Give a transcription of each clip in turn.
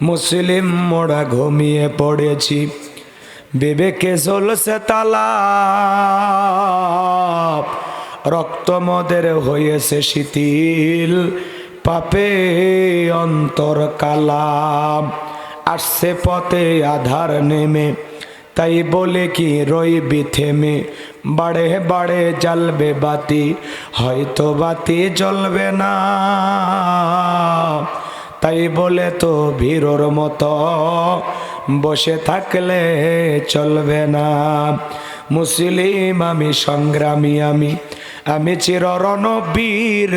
মুসলিম মোড়া ঘুমিয়ে পড়েছি, বিবেকে জ্বলছে তালা, রক্ত মদের হয়েছে শিথিল, পাপে অন্তর কালাম। আসছে পথে আধার নেমে, তাই বলে কি রইবি থেমে, বাড়ে বাড়ে জ্বলবে বাতি, হয়তো বাতি জ্বলবে না, তাই বলে তো ভীরর মতো বসে থাকলে চলবে না। মুসলিম আমি, সংগ্রামী আমি চির রণবীর,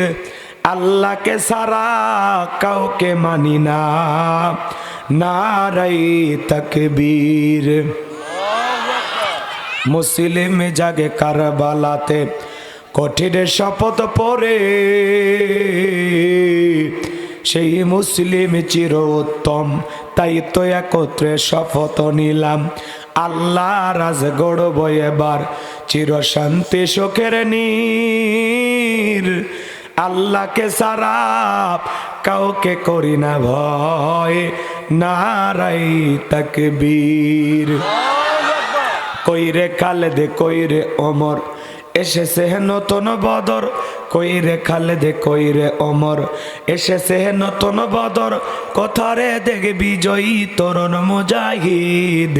আল্লাহকে সারা কাউকে মানি না, নারাই তাকবীর। মুসলিম জাগে কারবালাতে, কঠিন শপথ পরে, সেই মুসলিম চির উত্তম, তাই তো একত্রে শপথ নিলাম, আল্লাহ রাজ গড়ব এবার, চির শান্তি সুখের নীর, আল্লাহকে সারা কাউকে করি না ভয়, নারাই তাকবীর। কইরে খালেদে কইরে ওমর, এসেছে নতুন বদর, কইরে খালেদে কইরে ওমর, এসেছে নতুন বদর, কথারে দেখে বিজয়ী তরুণ মুজাহিদ,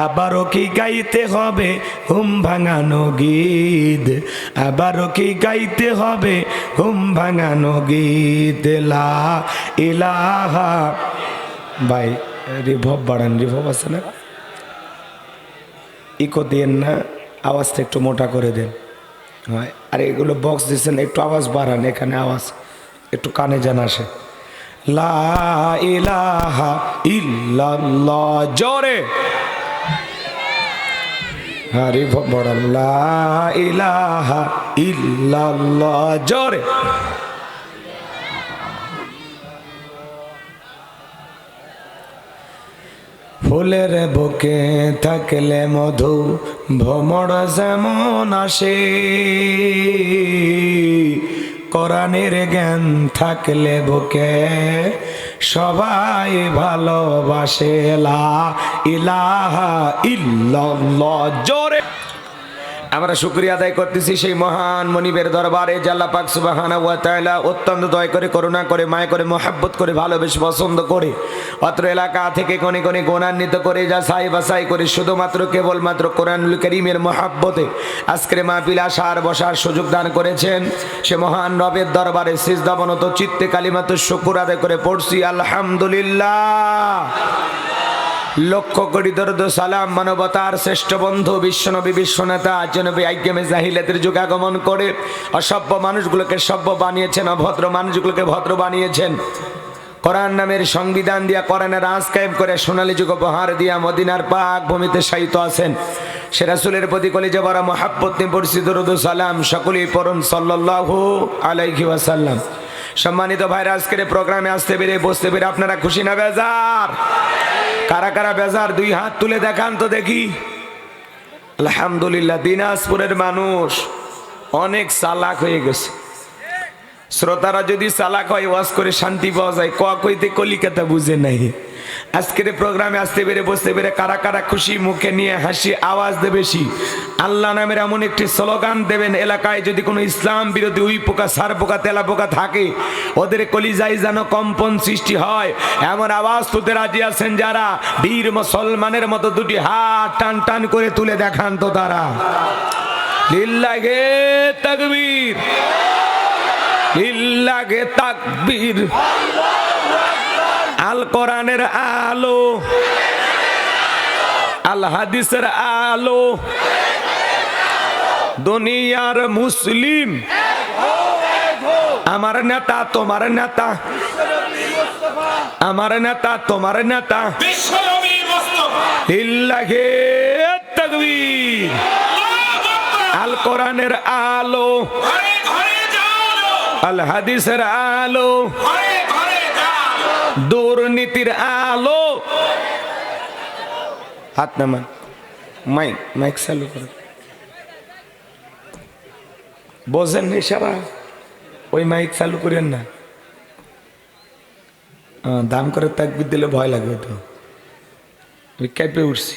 আবারও কি গাইতে হবে ঘুম ভাঙানো গীত, আবারও কি গাইতে হবে ঘুম ভাঙানো গীত। লা ইলাহা, ভাই রিভব বাড়ান, রিভব আছে না, ইকো দিয়েন না, আওয়াজটা একটু মোটা করে দেন। হয় আর এগুলো বক্স দিচ্ছেন, একটু আওয়াজ বাড়ান, এখানে আওয়াজ একটু কানে যেন আসে। লা ইলাহা ইল্লাল্লাহ, জোরে হরি বড়, লা ইলাহা ইল্লাল্লাহ, জোরে। ফুলের বুকে থাকলে মধু, ভ্রমর যেমন আসে, কোরআনের জ্ঞান থাকলে বুকে সবাই ভালোবাসে। লা ইলাহা ইল্লাল্লাহ, জোরে। আমরা শুকরিয়া আদায় করতেছি সেই মহান মনিবের দরবারে, যে আল্লাহ পাক সুবহানাহু ওয়া তাআলা অত্যন্ত দয়া করে, করুণা করে, মায়া করে, মহব্বত করে, ভালোবেসে পছন্দ করে অত্র এলাকা থেকে কোনে কোনে গুণান্বিত করে, যা সাই বাসাই করে শুধুমাত্র কেবলমাত্র কোরআনুল কারীমের মহব্বতে আজকের মাহফিল আসার বসার সুযোগ দান করেছেন। সে মহান রবের দরবারে সিজদাবনত চিত্তে কালিমাতুশ শুকর আদায় করে পড়ছি আলহামদুলিল্লাহ। লক্ষ কোটি দরুদ সালাম মানবতার শ্রেষ্ঠ বন্ধু বিশ্বনবী বিশ্বনেতা জনবী আইকেমে জাহিলিয়াতের যুগ আগমন করে অসভ্য মানুষগুলোকে সভ্য বানিয়েছেন, অভদ্র মানুষগুলোকে ভদ্র বানিয়েছেন। কোরআন নামের সংবিধান দিয়া, কোরআনের রাজ কায়েম করে সোনালী যুগ উপহার দিয়া মদিনার পাক ভূমিতে শায়িত আছেন। সে রাসূলের প্রতি কলিজা ভরা মহব্বত নিয়ে পড়ছি দরুদ সালাম, সকলেই পড়ুন সাল্লাল্লাহু আলাইহি ওয়াসাল্লাম। সম্মানিত ভাইরা, আজকের প্রোগ্রামে আসতে পেরে বসতে পেরে আপনারা খুশি না বেজার? কারা কারা বেজার দুই হাত তুলে দেখান তো দেখি। আলহামদুলিল্লাহ। দিনাজপুরের মানুষ অনেক চালাক হয়ে গেছে। শ্রোতারা যদি চালাক হয়, ওয়াজ করে শান্তি পাওয়া যায়, কইতে কলিকাতা বুঝে নাই। আজকের প্রোগ্রামে আসতে পেরে বসতে পেরে কারা কারা খুশি, মুখে নিয়ে হাসি আওয়াজ দেবে বেশি। আল্লাহ নামের এমন একটি স্লোগান দেবেন, এলাকায় যদি কোনো ইসলাম বিরোধী উই পোকা, সার পোকা, তেলা পোকা থাকে, ওদের কলিজায় যেন কম্পন সৃষ্টি হয়, এমন আওয়াজ তুলতে রাজি আছেন যারা? বীর মুসলমানের মতো দুটি হাত টান টান করে তুলে দেখান তো তারা। লিল্লাহে তাকবীর, লিল্লাহে তাকবীর। আল কোরআনের আলো, আল হাদিসের আলো, দুনিয়ার মুসলিম। আমার নেতা তোমার নেতা, আমার নেতা তোমার নেতা, লিল্লাহে তাকবীর। আল কোরআনের আলো, আল হাদিসের আলো, দুর্নীতির আলো। হাত নামান, মাইক মাইক চালু করে বোঝেন নি সারা, ওই মাইক চালু করেন না। দাম করে তাকবীর দিলে ভয় লাগবে তো, আমি কেঁপে উঠছি।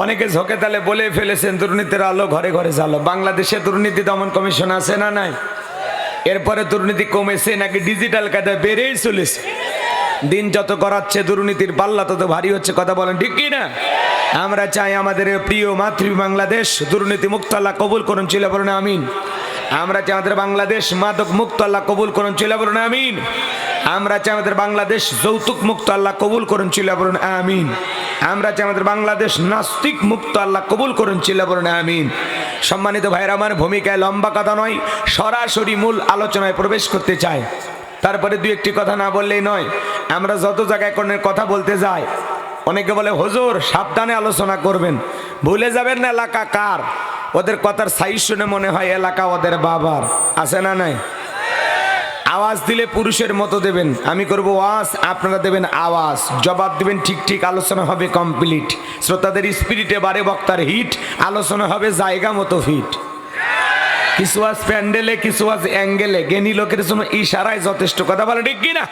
অনেকে ঝোঁকে তালে বলে ফেলেছেন দুর্নীতির আলো ঘরে ঘরে জ্বালো। বাংলাদেশে দুর্নীতি দমন কমিশন আছে না নাই? এরপরে দুর্নীতি কমেছে নাকি ডিজিটাল কায়দায় বেড়েই চলেছে? দিন যত গড়াচ্ছে দুর্নীতির পাল্লা তত ভারী হচ্ছে, কথা বলেন ঠিক কি না? আমরা চাই আমাদের প্রিয় মাতৃ বাংলাদেশ দুর্নীতি মুক্ত আল্লাহ কবুল করুন, চিল্লা বলুন আমিন। আমরা চাই আমাদের বাংলাদেশ মাদক মুক্ত আল্লাহ কবুল করুন, চিল্লা বলুন আমিন। আমরা চাই আমাদের বাংলাদেশ যৌতুক মুক্ত আল্লাহ কবুল করুন, চিল্লা বলুন আমিন। আমরা চাই আমাদের বাংলাদেশ নাস্তিক মুক্ত আল্লাহ কবুল করুন, চিল্লা বলুন আমিন। সম্মানিত ভাইরা, আমার ভূমিকায় লম্বা কথা নয়, সরাসরি মূল আলোচনায় প্রবেশ করতে চাই। তারপরে দুই একটি কথা না বললেই নয়। আমরা যত জায়গায় কোনো কথা বলতে যাই, অনেকে বলে হুজুর সাবধানে আলোচনা করবেন, ভুলে যাবেন না এলাকা কার। ওদের কথার সাইজ শুনে মনে হয় এলাকা ওদের বাবার, আছে না নাই? আওয়াজ দিলে পুরুষের মতো দেবেন, আমি করব ওয়াজ, আপনারা দেবেন আওয়াজ, জবাব দিবেন ঠিক ঠিক, আলোচনা হবে কমপ্লিট। শ্রোতাদের স্পিরিটে বাড়ে বক্তার হিট, আলোচনা হবে জায়গা মতো ফিট। কিছু আজ প্যান্ডেলে, কিছু আজ অ্যাঙ্গেলে, জ্ঞানী লোকের জন্য ইশারায় যথেষ্ট, কথা বলে ঠিক কিনা?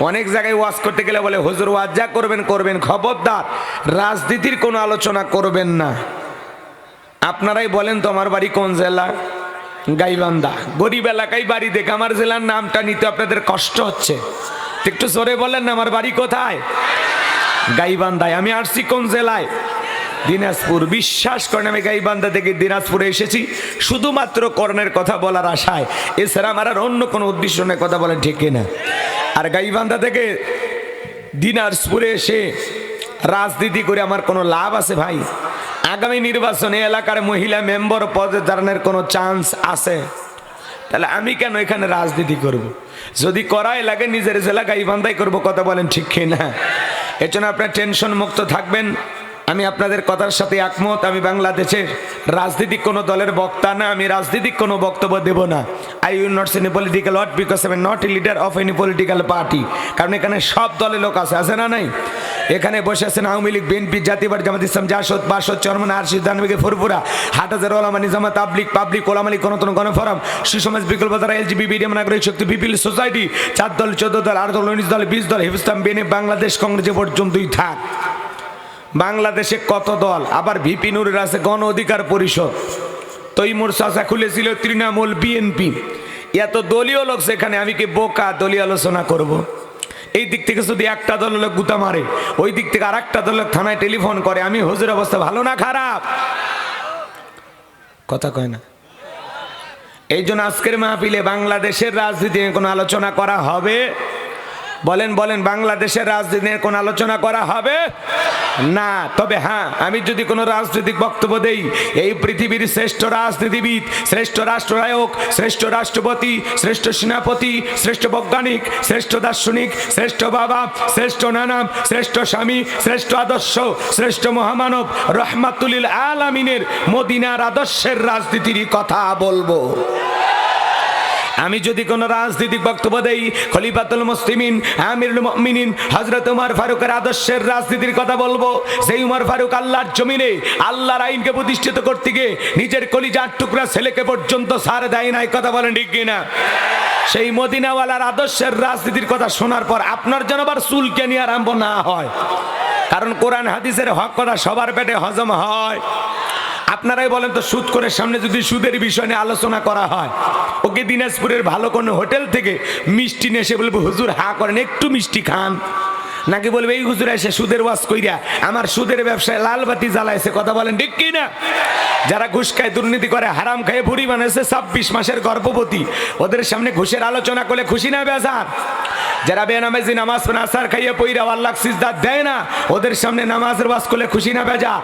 অনেক জায়গায় ওয়াজ করতে গেলে বলে হুজুর ওয়াজ যা করবেন করবেন, খবরদার রাজনীতির কোনো আলোচনা করবেন না। আপনারাই বলেন তো আমার বাড়ি কোন জেলা? গাইবান্ধা। গরিব এলাকায় বাড়ি দেখে আমার জেলার নামটা নিতে আপনাদের কষ্ট হচ্ছে, একটু জোরে বলেন না আমার বাড়ি কোথায়? গাইবান্ধায়। আমি আসছি কোন জেলায়? দিনাজপুর। বিশ্বাস করেন আমি গাইবান্ধা থেকে দিনাজপুরে এসেছি শুধুমাত্র করণের কথা বলার আশায়, এছাড়া আমার আর অন্য কোনো উদ্দেশ্য নেই, কথা বলেন ঠিক কিনা? আর গাইবান্ধা থেকে দিনাজপুরে এসে রাজনীতি করে আমার কোনো লাভ আছে ভাই? আগামী নির্বাচনে এলাকার মহিলা মেম্বার পদে দাঁড়ানোর কোনো চান্স আছে? তাহলে আমি কেন এখানে রাজনীতি করব? যদি করাই লাগে নিজের জেলা গাইবান্ধাই করব, কথা বলেন ঠিক কিনা? এর জন্য আপনার টেনশন মুক্ত থাকবেন। আমি আপনাদের কথার সাথে একমত। আমি বাংলাদেশের রাজনৈতিক কোনো দলের বক্তা না, আমি রাজনৈতিক কোনো বক্তব্য দেব না। I will not say any political word because I am not a leader of any political party. কারণ এখানে সব দলের লোক আছে না নাই? এখানে বসে আছেন আওয়ামী লীগ, বিএনপি, জাতীয়বাদী, জামাত ইসলাম, জাসদ, বাসদ, চরমনা, আরশিদ, দানবিকে, ফুরফুরা, হাটাজার ওলামা, নিজামা, পাবলিক, ওলামা লীগ, গণতন্ত্র, গণফোরাম, সুসমাজ, বিকল্প ধারা, এলজিবি, বিডিএম, নাগরিক শক্তি, পিপিল সোসাইটি, 4 দল, 14 দল, 8 দল, 19 দল, 20 দল, হিফুস্তাম, বিএনএফ, বাংলাদেশ কংগ্রেস পর্যন্তই থাক। বাংলাদেশে কত দল? আবার ভিপি নুরের আছে গণ অধিকার পরিষদ, তৈমুর চাচা খুলেছিল তৃণমূল, বিএনপি, এত দলীয় লোক সেখানে। আমি কি বোকা দলীয় আলোচনা করব? এই দিক থেকে যদি একটা দলের লোক গুতা মারে, ওই দিক থেকে আর একটা দলের থানায় টেলিফোন করে, আমি হুজুর অবস্থা ভালো না খারাপ? কথা কয় না। এই জন্য আজকের মাহফিলে বাংলাদেশের রাজনীতি নিয়ে কোনো আলোচনা করা হবে? বলেন বলেন, বাংলাদেশের রাজনীতি নিয়ে কোনো আলোচনা করা হবে না। তবে হ্যাঁ, আমি যদি কোনো রাজনৈতিক বক্তব্য দেই, এই পৃথিবীর শ্রেষ্ঠ রাজনীতিবিদ, শ্রেষ্ঠ রাষ্ট্রনায়ক, শ্রেষ্ঠ রাষ্ট্রপতি, শ্রেষ্ঠ সেনাপতি, শ্রেষ্ঠ বৈজ্ঞানিক, শ্রেষ্ঠ দার্শনিক, শ্রেষ্ঠ বাবা, শ্রেষ্ঠ নানা, শ্রেষ্ঠ স্বামী, শ্রেষ্ঠ আদর্শ, শ্রেষ্ঠ মহামানব রহমাতুল আলামিনের মদিনার আদর্শের রাজনীতির কথা বলবো। আমি যদি কোনো রাজনৈতিক বক্তব্য দেই, খলিফাতুল মুসলিমিন, আমিরুল মুমিনিন হযরত ওমর ফারুকের আদর্শের রাজনীতির কথা বলবো। সেই ওমর ফারুক আল্লাহর জমিনে আল্লাহর আইনকে প্রতিষ্ঠিত করতে গিয়ে নিজের কলিজার টুকরা ছেলেকে পর্যন্ত ছাড় দেয় নাই, কথা বলেন ঠিক কিনা? সেই মদিনাওয়ালার আদর্শের রাজনীতির কথা শোনার পর আপনার যেন আবার চুলকানি আরম্ভ না হয়, কারণ কোরআন হাদিসের হক কথা সবার পেটে হজম হয়। আপনারাই বলেন তো, সুদ করে সামনে যদি সুদের বিষয় নিয়ে আলোচনা করা হয়, ওকে দিনাজপুরের ভালো কোনো হোটেল থেকে মিষ্টি নিয়ে এসে বলবো হুজুর হা করেন একটু মিষ্টি খান, নাকি বলবে এই হুজুর এসে সুদের ওয়াজ কইরা আমার সুদের ব্যবসায় লাল বাতি জ্বালাইছে, কথা বলেন ঠিক কি না? যারা ঘুষ খায়, দুর্নীতি করে, হারাম খায় বুড়ি বানাইছে 26 মাসের গর্ভবতী, ওদের সামনে ঘুষের আলোচনা করলে খুশি না বেজার? যারা বেনামাজি নামাজ আসার খাইয়ে পইরা আল্লাহ সিজদা দেয় না, ওদের সামনে নামাজের ওয়াজ করলে খুশি না বেজার?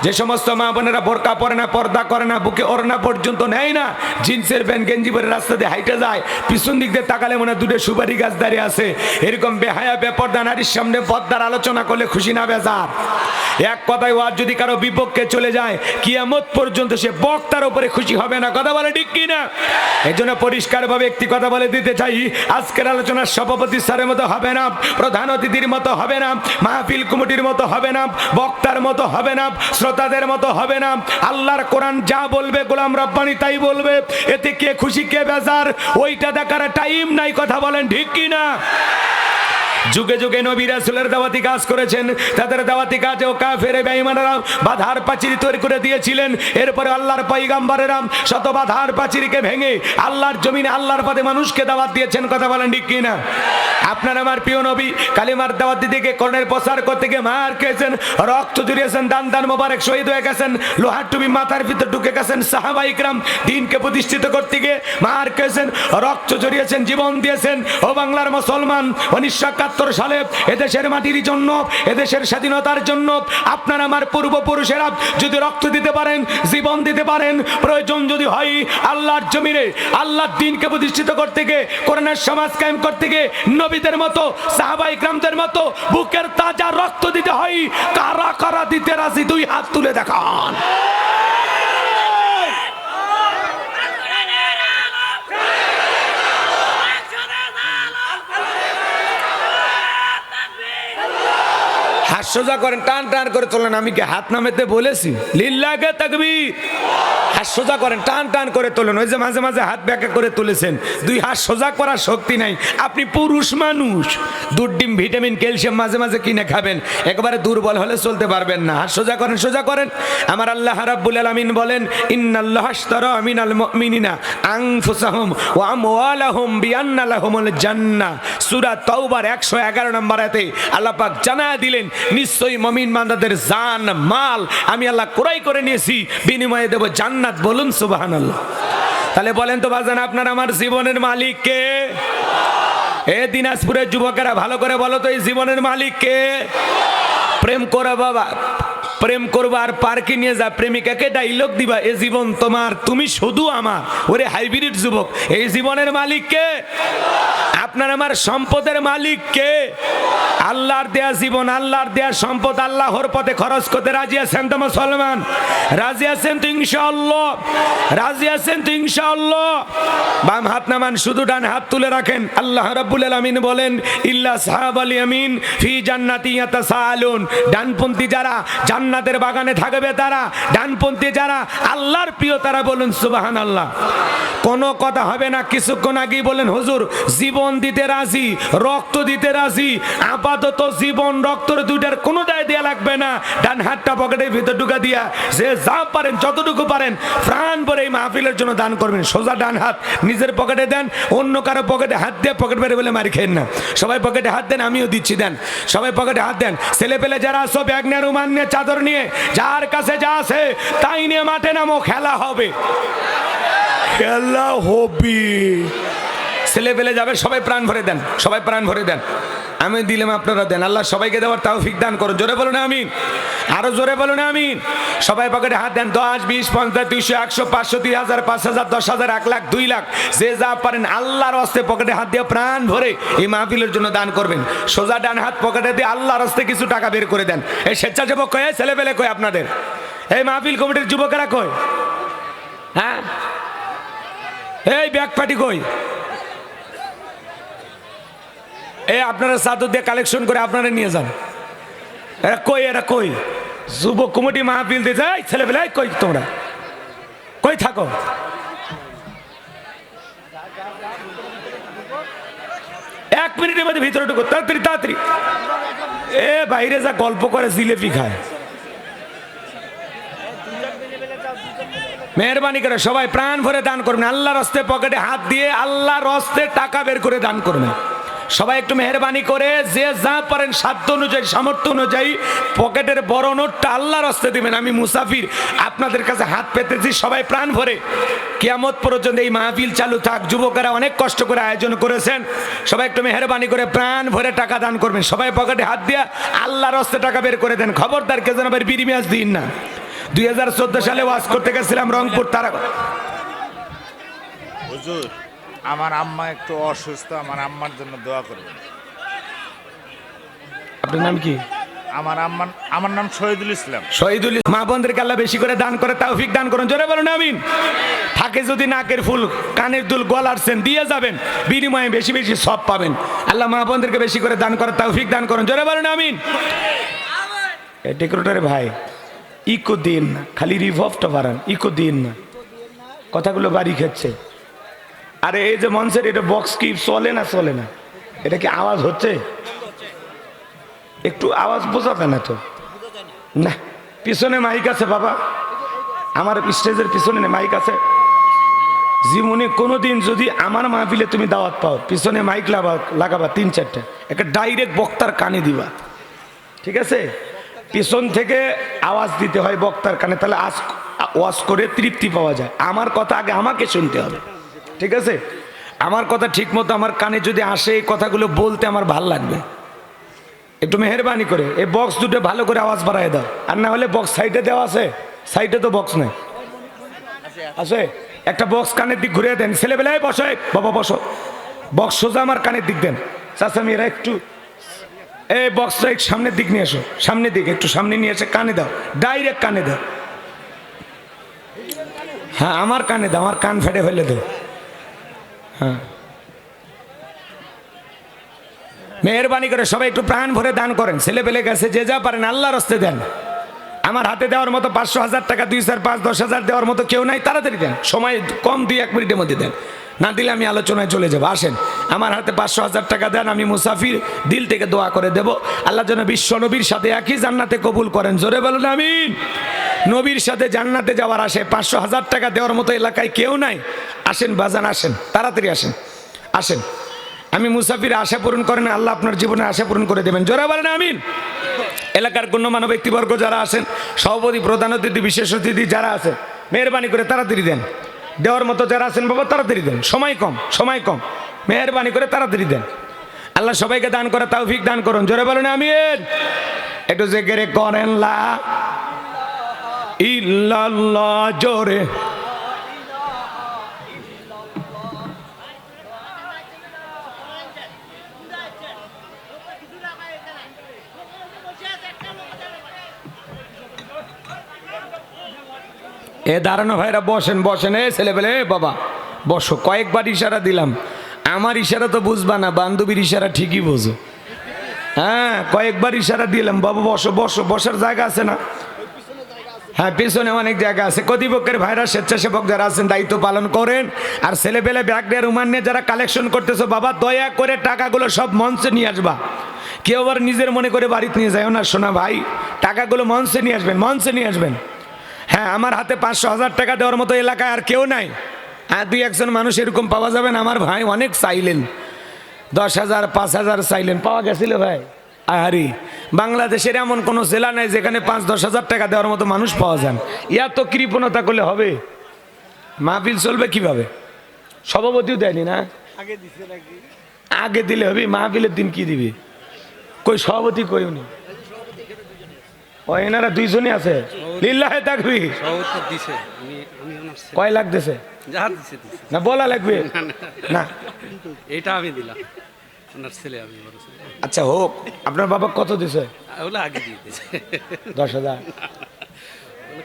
যে সমস্ত মা বোনেরা বোরকা পরে না, পর্দা করে না, বুকে ওড়না পর্যন্ত নেয় না, জিন্সের প্যান্ট গেঞ্জি পরে রাস্তা দিয়ে হাইটে যায়, পিছন দিক দিয়ে তাকালে মনে দুটো সুপারি গাছ দাঁড়িয়ে আছে, এরকম বেহায়া বেপর্দা নারীর সামনে পর্দার আলোচনা করলে খুশি না বেজার? এক কথায় ওয়াজ যদি কারো বিপক্ষে চলে যায়, কিয়ামত পর্যন্ত সে বক্তার উপরে খুশি হবে না, কথা বলে ঠিক কি না? এই জন্য পরিষ্কারভাবে একটি কথা বলে দিতে চাই, আজকের আলোচনার সভাপতি সভাপতি স্যারের মতো হবে না, প্রধান অতিথির মতো হবে না, মাহফিল কমিটির মতো হবে না, বক্তার মতো হবে না, শ্রোতাদের মতো হবে না। আল্লাহর কোরআন যা বলবে গোলাম রব্বানি তাই বলবে। এতে কে খুশি কে বেজার ওইটা দেখার টাইম নাই। কথা বলেন ঠিক কি না? যুগে যুগে নবী রাসূলের দাওয়াতি কাজ করেছেন, তাদের দাওয়াতি কাজেও কাফের বেঈমানরা বাধার প্রাচীর তৈরি করে দিয়েছিলেন। এরপরে আল্লাহর পয়গম্বরেরা শত বাধার প্রাচীরকে ভেঙে আল্লাহর জমিনে আল্লাহর পথে মানুষকে দাওয়াত দিয়েছেন। কথা বলেন ঠিক কি না? আপনার আমার প্রিয় নবী কালিমার দাওয়াত দিতে গিয়ে কোরআনের প্রচার করতে গিয়ে মার খেয়েছেন, রক্ত জড়িয়েছেন, দান দান মোবারক শহীদ হয়ে গেছেন, লোহার টুপি মাথার ভিতর ঢুকে গেছেন। সাহাবা ইকরাম দিনকে প্রতিষ্ঠিত করতে গিয়ে মার খেয়েছেন, রক্ত জড়িয়েছেন, জীবন দিয়েছেন। ও বাংলার মুসলমান, 1971 সালে এদেশের মাটির জন্য, এদেশের স্বাধীনতার জন্য আপনার আমার পূর্বপুরুষেরা যদি রক্ত দিতে পারেন, জীবন দিতে পারেন, প্রয়োজন যদি হয় আল্লাহর জমিনে আল্লাহর দ্বীনকে প্রতিষ্ঠিত করতে গিয়ে, কোরআনের সমাজ কায়েম করতে গিয়ে নবীদের মতো সাহাবা ইকরামদের মতো বুকের তাজা রক্ত দিতে হয়। কারা কারা দিতে রাজি? দুই হাত তুলে দেখান। হাত সোজা করেন, টান টান করে তোলেন। আমি কি হাত নামাতে বলেছি? লিল্লাহে তাকবীর। হাত সোজা করেন, টান টান করে তোলেন। ওই যে মাঝে মাঝে হাত ব্যাকা করে তুলেছেন, দুই হাত সোজা করার শক্তি নাই। আপনি পুরুষ মানুষ, দুধ ডিম ভিটামিন ক্যালসিয়াম মাঝে মাঝে কিনে খাবেন, একেবারে দুর্বল হলে চলতে পারবেন না। হাত সোজা করেন, সোজা করেন। আমার আল্লাহ রাব্বুল আলামিন বলেন, ইন্নাল্লাহা আশতারা মিনাল মুমিনিনা আনফুসাহুম ওয়া আমওয়ালাহুম বিআন্না লাহুমুল জান্নাহ। সূরা তাওবার 111 নম্বর আয়াতে আল্লাহ পাক জানায়া দিলেন, নিশ্চয়ই মুমিন বান্দাদের জান মাল আমি আল্লাহ ক্রয় করে নিয়েছি, বিনিময়ে দেব জান্নাত। বলুন সুবহানাল্লাহ। তাহলে বলেন তো বাজান, আপনার আমার জীবনের মালিক কে? এ দিনাজপুরের যুবকেরা ভালো করে বলো তো, এই জীবনের মালিক কে? প্রেম করো বাবা, প্রেম করবা আর পার্কে নিয়ে যা, প্রেমিকাকে ডাইলগ দিবা, এ জীবন তোমার, তুমি শুধু আমার। ওরে হাইব্রিড যুবক, এই জীবনের মালিক কে? আপনার আমার সম্পদের মালিক কে? আল্লাহর দেয়া জীবন, আল্লাহর দেয়া সম্পদ আল্লাহর পথে খরচ করতে রাজি আছেন তো মুসলমান? রাজি আছেন তো ইনশাআল্লাহ? রাজি আছেন তো ইনশাআল্লাহ? বাম হাত নামান, শুধু ডান হাত তুলে রাখেন। আল্লাহ রাব্বুল আলামিন বলেন, ইল্লা সাহাবাল ইয়ামিন ফি জান্নাতি ইয়াতাসাআলুন। ডানপন্থী যারা জান্নাতের বাগানে থাকবে তারা, ডানপন্থী যারা আল্লাহর প্রিয় তারা। বলুন সুবহানাল্লাহ। কোনো কথা হবে না। কিছুক্ষণ আগেই বলেন, হুজুর জীবন দিতে রাজি, রক্ত দিতে রাজি। আপাতত জীবন রক্তর দুইটার কোনোটাই দেয়া লাগবে না। ডান হাতটা পকেটের ভিতর ঢুকা দিয়া যে যা পারেন যতটুকু পারেন প্রাণ ভরে এই মাহফিলের জন্য দান করবেন। সোজা ডান হাত নিজের পকেটে দেন, অন্য কারো পকেটে হাত দিয়ে পকেট বেড়ে বলে মারি খেন না। সবাই পকেটে হাত দেন, আমিও দিচ্ছি, দেন। সবাই পকেটে হাত দেন। ছেলে পেলে যারা আসো, ব্যাগ নিয়ে, রুমাল নিয়ে, চাদর নিয়ে, যার কাছে যা আছে তাই নিয়ে মাঠে নামো, খেলা হবে, খেলা হবে। ছেলে পেলে যাবে, সবাই প্রাণ ভরে দেন, সবাই প্রাণ ভরে দেন। আমি দিলাম, আপনারা দেন। আল্লাহ সবাইকে দেওয়ার তৌফিক দান করুন। জোরে বলুন আমিন, আরো জোরে বলুন আমিন। সবাই পকেটে হাত দেন। 10, 20, 50, 200, 100, 500, 3000, 5000, 10,000, 1 লাখ, 2 লাখ, যে যা পারেন আল্লাহর হস্তে পকেটে হাত দিয়ে প্রাণ ভরে এই মাহফিলের জন্য দান করবেন। সোজা ডান হাত পকেটে দিয়ে আল্লাহর হস্তে কিছু টাকা বের করে দেন। এই স্বেচ্ছাসেবক কয়, ছেলে পেলে কয়, আপনাদের এই মাহফিল কমিটির যুবকেরা কয়? হ্যাঁ, এই ব্যাগ পার্টি কই? এই আপনারা চাদর দিয়ে কালেকশন করে আপনারা নিয়ে যান। এরা কই? এরা কই? যুবক কমিটি মাহফিল দিয়ে যায়, ছেলেবেলা কই? তোমরা কই থাকো? এক মিনিটের মধ্যে ভিতরে ঢুকো, তাড়াতাড়ি তাড়াতাড়ি। এ বাইরে যা গল্প করে, জিলেপি খায়। মেহরবানি করে সবাই প্রাণ ভরে দান করবেন। আল্লাহর হস্তে পকেটে হাত দিয়ে আল্লাহর হস্তে টাকা বের করে দান করবেন। সবাই একটু মেহরবানি করে যে যা পারেন সাধ্য অনুযায়ী, সামর্থ্য অনুযায়ী পকেটের বড় নোটটা আল্লাহর হস্তে দিবেন। আমি মুসাফির, আপনাদের কাছে হাত পেতেছি। সবাই প্রাণ ভরে কিয়ামত পর্যন্ত এই মাহফিল চালু থাক। যুবকেরা অনেক কষ্ট করে আয়োজন করেছেন। সবাই একটু মেহরবানি করে প্রাণ ভরে টাকা দান করবেন। সবাই পকেটে হাত দিয়ে আল্লাহর হস্তে টাকা বের করে দেন। খবরদার কে যেন আবার বিড়ি ম্যাচ দিন না। 2014 সালে ওয়াজ করতে গেছিলাম রংপুর তারা। হুজুর, আমার আম্মা একটু অসুস্থ, আমার আম্মার জন্য দোয়া করবেন। আপনার নাম কি? আমার নাম শহীদুল ইসলাম। শহীদুল মা বোনদেরকে আল্লাহ বেশি করে দান করে তৌফিক দান করুন, জোরে বলুন আমিন। থাকে যদি নাকের ফুল কানের দুল গলার সেন দিয়ে যাবেন, বিনিময়ে বেশি বেশি সব পাবেন। আল্লাহ মা বোনদেরকে বেশি করে দান করে তৌফিক দান করুন, জোরে বলুন আমিন। এ ডেকোরেটরে ভাই ইকো দিন না, খালি রিভলভটা বাড়ান, ইকো দিন না, কথাগুলো বাড়ি খাচ্ছে। আরে এই যে মঞ্চের এটা বক্স কি চলে না চলে না, এটা কি আওয়াজ হচ্ছে? একটু আওয়াজ বোঝাবে না তো? না, পিছনে মাইক আছে বাবা, আমার স্টেজের পিছনে মাইক আছে। জীবনে কোনোদিন যদি আমার মাহফিলে তুমি দাওয়াত পাও, পিছনে মাইক লাগাবা 3-4টা, একটা ডাইরেক্ট বক্তার কানে দিবা, ঠিক আছে? পিছন থেকে আওয়াজ দিতে হয় বক্তার কানে, তাহলে ওয়াজ করে তৃপ্তি পাওয়া যায়। আমার কথা আগে আমাকে শুনতে হবে, ঠিক আছে? আমার কথা ঠিক মতো আমার কানে যদি আসে, এই কথাগুলো বলতে আমার ভাল লাগবে। একটু মেহরবানি করে এই বক্স দুটো ভালো করে আওয়াজ বাড়ায় দাও, আর না হলে বক্স সাইডে দেওয়া আছে, সাইডে তো বক্স নেই, আছে একটা বক্স কানের দিক ঘুরিয়ে দেন। ছেলেবেলায় বসো, বাবা বসো, বক্স সোজা আমার কানের দিক দেন। চাচা মেয়েরা একটু এই বক্সটা একটু সামনের দিক নিয়ে এসো, সামনের দিকে একটু সামনে নিয়ে এসে কানে দাও, ডাইরেক্ট কানে দাও। হ্যাঁ আমার কানে দাও, আমার কান ফেটে ফেলে দাও। হ্যাঁ মেহরবানি করে সবাই একটু প্রাণ ভরে দান করেন। ছেলে পেলে গেছে, যে যা পারেন আল্লাহর রাস্তে দেন। আমার হাতে দেওয়ার মতো 500,000 টাকা, 2, 4, 5, 10,000 দেওয়ার মতো কেউ নাই, তাড়াতাড়ি দেন, সময় কম, 2-1 মিনিটের মধ্যে দেন, না দিলে আমি আলোচনায় চলে যাবো। আসেন আমার হাতে 500,000 টাকা দেন, আমি মুসাফির দিল থেকে দোয়া করে দেব, আল্লাহ যেন বিশ্ব নবীর সাথে একই জান্নাতে কবুল করেন, জোরে বলুন আমিন। নবীর সাথে জান্নাতে যাওয়ার আসে 500,000 টাকা দেওয়ার মতো এলাকায় কেউ নাই। আসেন বাজান, আসেন তাড়াতাড়ি আসেন, আসেন। আমি মুসাফির আশা পূরণ করেন, আল্লাহ আপনার জীবনে আশা পূরণ করে দেবেন, জোরে বলেন আমিন। এলাকার গণ্যমান্য ব্যক্তিবর্গ যারা আছেন, সভাপতি, প্রধান অতিথি, বিশেষ অতিথি যারা আছেন, মেহরবানি করে তাড়াতাড়ি দেন। দেওয়ার মতো যারা আছেন বাবা তাড়াতাড়ি দেন, সময় কম, সময় কম, মেহরবানি করে তাড়াতাড়ি দেন। আল্লাহ সবাইকে দান করে তৌফিক দান করুন, জোরে বলেন আমিন। একটু জিকির করেন লা ইল্লাল্লাহ, জোরে। এ দাঁড়ানো ভাইরা বসেন, বসেন। এ ছেলেবেলে বাবা বসো, কয়েকবার ইশারা দিলাম, আমার ইশারা তো বুঝবা না, বান্ধবীর ইশারা ঠিকই বোঝো। হ্যাঁ কয়েকবার ইশারা দিলাম, বাবা বসো বসো, বসার জায়গা আছে না? হ্যাঁ পিছনে অনেক জায়গা আছে। কর্তৃপক্ষের ভাইরা, স্বেচ্ছাসেবক যারা আছেন দায়িত্ব পালন করেন। আর ছেলেপেলে ব্যাগ নিয়ে রুমান নিয়ে যারা কালেকশন করতেছো, বাবা দয়া করে টাকাগুলো সব মঞ্চে নিয়ে আসবা। কেউ আবার নিজের মনে করে বাড়িতে নিয়ে যায় না, শোনা ভাই, টাকাগুলো মঞ্চে নিয়ে আসবেন, মঞ্চে নিয়ে আসবেন। হ্যাঁ আমার হাতে 500,000 টাকা দেওয়ার মতো এলাকায় আর কেউ নাই। হ্যাঁ 2-1 মানুষ এরকম পাওয়া যাবেন, আমার ভাই অনেক চাইলেন, 10,000, 5,000 চাইলেন, পাওয়া গেছিল ভাই। আরে বাংলাদেশের এমন কোনো জেলা নাই যেখানে 5-10,000 টাকা দেওয়ার মতো মানুষ পাওয়া যান। এত কৃপণতা করলে হবে? মাহফিল চলবে কিভাবে? সভাপতিও দেয়নি না, আগে দিলে হবে। মাহফিলের দিন কি দিবি? কই সভাপতি কই? উনি ও এনারা 2জনই আছে। লিল্লাহে তাকবীর। কয় লাখ দিছে না বলা লাগবে না, এটা আমি দিলাম, ওনার ছেলে, আমি বড় ছেলে। আচ্ছা হোক। আপনার বাবা কত দিছে? ওগুলো আগে দিয়ে দিয়েছে। 10,000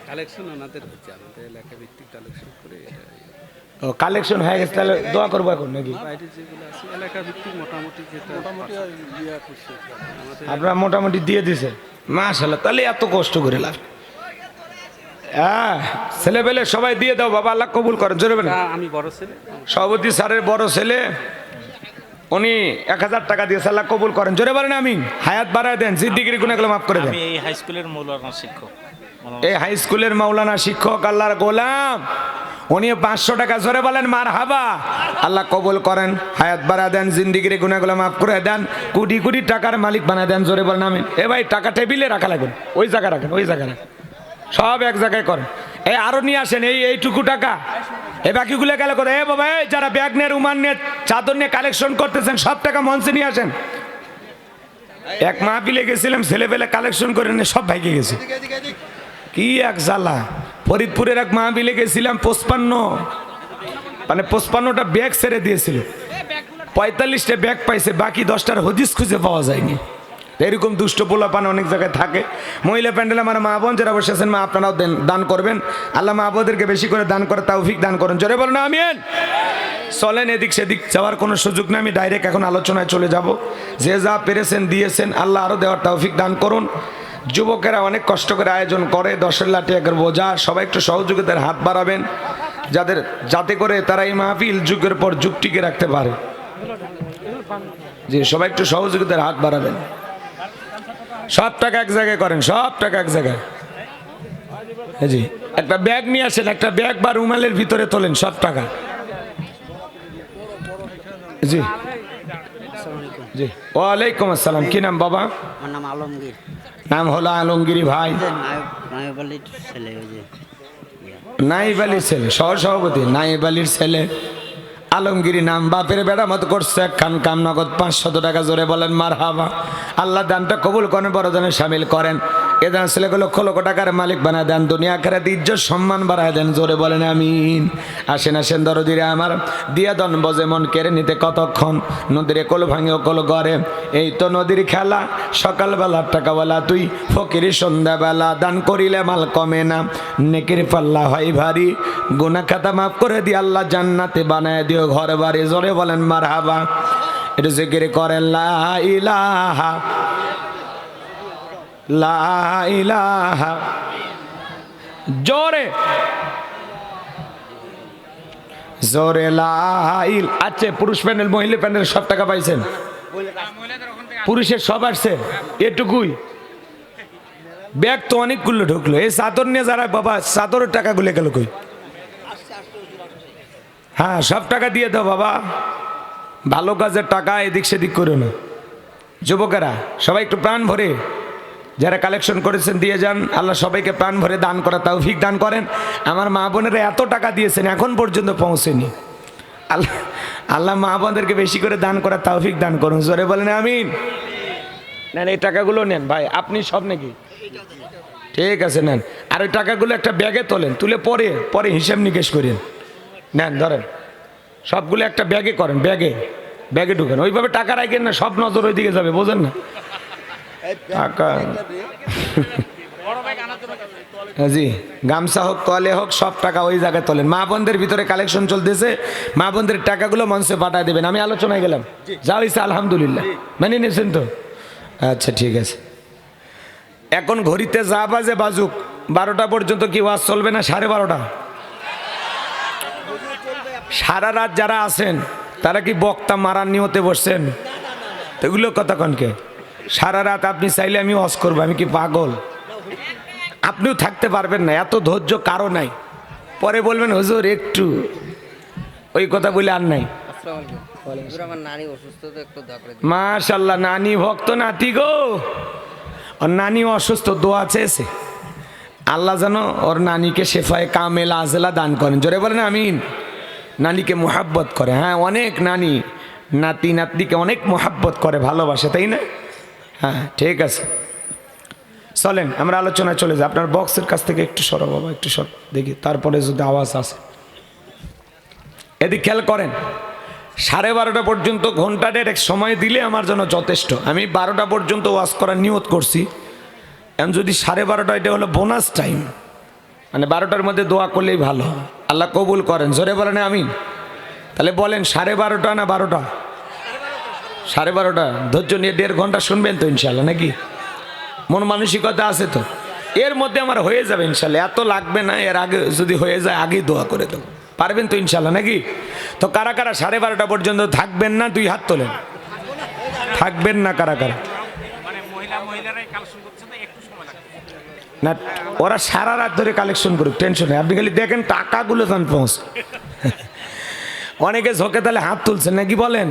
কালেকশন ওনাদের হচ্ছে, আমাদের এলাকা ভিত্তিক কালেকশন করে ও কালেকশন হয়ে গেছে, তাহলে দোয়া করবো এখন নাকি? বাইরে যেগুলো আছে এলাকা ভিত্তিক মোটামুটি যেটা আপনারা মোটামুটি দিয়ে দিছে, মাশাআল্লাহ। তাহলে এত কষ্ট করে লাভ। হ্যাঁ ছেলেবেলে সবাই দিয়ে দাও বাবা, আল্লাহ কবুল করেন, জোরে বলেন। আমি বড় ছেলে, সভাপতি স্যারের বড় ছেলে, উনি 1,000 টাকা দিয়েছে, আল্লাহ কবুল করেন, জোরে বলেন আমিন। হায়াত বাড়ায় দেন, জিদ্দিগির গুনাহগুলো মাফ করে দেন। আমি এই হাই স্কুলের মৌলানা শিক্ষক। এই হাই স্কুলের মাওলানা শিক্ষক, আল্লাহর গোলাম, উনি 500 টাকা, জোরে বলেন মারহাবা। আল্লাহ কবুল করেন, হায়াত বাড়া দেন, জিন্দিগির গুনাহগুলো মাফ করে দেন, কোটি কোটি টাকার মালিক বানায় দেন, জোরে বলেন আমিন। এ ভাই টাকা টেবিলে রাখা লাগবে, ওই জায়গায় রাখেন, ওই জায়গায় রাখেন, সব এক জায়গায় করেন। এই আরো নিয়ে আসেন, এইটুকু টাকা, এ বাকিগুলো গেল করে। এ বাবা এই যারা ব্যাগ নিয়ে, রুমান নিয়ে, চাদর নিয়ে কালেকশন করতেছেন, সব টাকা মঞ্চে নিয়ে আসেন। এক মাহফিলে গেছিলাম, ছেলেবেলে কালেকশন করে নিয়ে সব ভাইকে গেছে, কি এক জ্বালা। ফরিদপুরের এক মাহফিলে গেছিলাম, 55টা ব্যাগ ছেড়ে দিয়েছিল, 45টা ব্যাগ পাইছে, বাকি 10টার হদিস খুঁজে পাওয়া যায়নি। এরকম দুষ্ট পোলাপান অনেক জায়গায় থাকে। মহিলা প্যান্ডেল আমার মা বোন যারা বসেছেন, মা আপনারাও দান করবেন। আল্লাহ মা বোনদেরকে বেশি করে দান করে তৌফিক দান করেন। জোরে বলেন আমিন। চলেন, এদিক সেদিক যাওয়ার কোনো সুযোগ নেই, আমি ডাইরেক্ট এখন আলোচনায় চলে যাব। যে যা পেরেছেন দিয়েছেন, আল্লাহ আরও দেওয়ার তৌফিক দান করুন। যুবকেরা অনেক কষ্ট করে আয়োজন করে, 10 লাখ টাকার বোঝা, সবাই একটু সহযোগিতার হাত বাড়াবেন যাতে করে তারা এই মাহফিল যুগের পর যুগ টিকে রাখতে পারে। জি, সবাই একটু সহযোগিতার হাত বাড়াবেন। সব টাকা এক জায়গায় করেন, সব টাকা এক জায়গায়। জি, একটা ব্যাগ নিয়ে আসেন, একটা ব্যাগ বা রুমালের ভিতরে তোলেন সব টাকা। জি জি, ওয়ালাইকুম আসসালাম। কি নাম বাবা? আমার নাম আলমগীর। নাম হলো আলমগীর ভাই। নায়ব আলীর ছেলে। ওই যে নাইব আলীর ছেলে, সহসভাপতি নাইব আলীর ছেলে আলমগীরি নাম। বাপের বেড়া মতো করছে একখান কাম, নগদ 500 টাকা। জোরে বলেন মারহাবা। আল্লাহ দানটা কবুল করেন, বড় দানে শামিল করেন। এ দান ছেলেকে লক্ষ লক্ষ টাকার মালিক বানায় দেন, দুনিয়া আখিরাতে ইজ্জত সম্মান বাড়ায় দেন। জোরে বলেন আমিন। আসেন আসেন দরদিরে আমার, দিয়া দন বজে মন কেড়ে নিতে কতক্ষণ। নদীরে কোল ভাঙে ও কোল গড়ে, এই তো নদীর খেলা। সকালবেলা টাকাওয়ালা তুই, ফকির সন্ধ্যাবেলা। দান করিলে মাল কমে না, নেকির পাল্লা হয় ভারী। গুনাহ খাতা মাফ করে দিয়ে আল্লাহ জান্নাতে বানায় দিও ঘর বাড়ি। জোরে বলেন মারহাবা। এটা জিকির করেন লা ইলাহা লা ইলাহা। জোরে জোরে লা ইল। আচ্ছা, পুরুষ প্যান্ডেল মহিলা প্যান্ডেল সব টাকা পাইছেন? পুরুষের সব আসছে এটুকুই? ব্যাগ তো অনেকগুলো ঢুকলো। এই চাদর নিয়ে যারা বাবা, চাদরের টাকাগুলো গেল কই? হ্যাঁ, সব টাকা দিয়ে দাও বাবা, ভালো কাজের টাকা এদিক সেদিক করো না। যুবকেরা সবাই একটু প্রাণ ভরে যারা কালেকশন করেছেন দিয়ে যান। আল্লাহ সবাইকে প্রাণ ভরে দান করা তৌফিক দান করেন। আমার মা বোনেরা এত টাকা দিয়েছেন, এখন পর্যন্ত পৌঁছেনি। আল্লাহ আল্লাহ মা বোনদেরকে বেশি করে দান করা তৌফিক দান করুন। জোরে বলেন আমিন। নেন, এই টাকাগুলো নেন ভাই। আপনি সব নাকি? ঠিক আছে, নেন। আর ওই টাকাগুলো একটা ব্যাগে তোলেন, তুলে পরে পরে হিসাব নিকেশ করেন। নেন, ধরেন, সবগুলো একটা ব্যাগে করেন, ব্যাগে ব্যাগে ঢুকেন। ওইভাবে টাকা রাখেন না, সব নজর ওই দিকে যাবে, বোঝেন না? টাকা জি, গামছা হোক তোয়ালে হোক সব টাকা ওই জায়গায় তোলেন। মা বোনদের ভিতরে কালেকশন চলতেছে, মা বোনদের টাকাগুলো মঞ্চে পাঠায় দেবেন। আমি আলোচনায় গেলাম, যা হয়েছে আলহামদুলিল্লাহ, মেনে নিয়েছেন তো? আচ্ছা ঠিক আছে। এখন ঘড়িতে যা বাজে বাজুক, 12টা পর্যন্ত কি ওয়াজ চলবে না 12:30? সারা রাত যারা আছেন তারা কি বক্তা মারার নিয়তে বসছেন? এগুলো কথা কনকে? সারা রাত আপনি চাইলে আমি ওয়াজ করবো, আমি কি পাগল? আপনিও থাকতে পারবেন না, এত ধৈর্য কারো নাই। পরে বলবেন হুজুর একটু, ওই কথা বলে আর নাই। আমার নানি অসুস্থ, তো একটু দোয়া করে দিন। মাশাআল্লাহ, নানি ভক্ত নাতি গো। ওর নানি অসুস্থ, দোয়া চেয়েছে আল্লাহ যেন ওর নানিকে শেফায়ে কামেল আজলা দান করেন। জোরে বলেন আমিন। নানিকে মোহাব্বত করে। হ্যাঁ, অনেক নানি নাতি নাতনিকে অনেক মোহাব্বত করে, ভালোবাসে, তাই না? হ্যাঁ ঠিক আছে, চলেন আমরা আলোচনায় চলে যাই। আপনার বক্সের কাছ থেকে একটু সরো বাবা, একটু সর দেখি, তারপরে যদি আওয়াজ আসে। এদিক খেয়াল করেন, 12:30 পর্যন্ত ঘন্টা দেড়েক সময় দিলে আমার জন্য যথেষ্ট। আমি 12টা পর্যন্ত ওয়াজ করার নিয়ত করছি। এখন যদি 12:30, এটা হলো বোনাস টাইম, মানে 12টার মধ্যে দোয়া করলেই ভালো, আল্লাহ কবুল করেন। জোরে বলেন আমিন। তাহলে বলেন 12:30 না 12টা? 12:30। ধৈর্য নিয়ে 1.5 ঘন্টা শুনবেন তো ইনশাল্লাহ, নাকি? মন মানসিকতা আছে তো? এর মধ্যে আমার হয়ে যাবে ইনশাল্লাহ, এত লাগবে না। এর আগে যদি হয়ে যায় আগেই দোয়া করে দেবো, পারবেন তো ইনশাল্লাহ, নাকি? তো কারা কারা 12:30 পর্যন্ত থাকবেন না? 2 হাত তোলেন। থাকবেন না কারা কারা? না, ওরা সারা রাত ধরে কালেকশন করুক, টেনশন নেই। আপনি খালি দেখেন টাকাগুলো যান পৌঁছ। অনেকে ঝোঁকে তাহলে হাত তুলছেন, নাকি বলেন?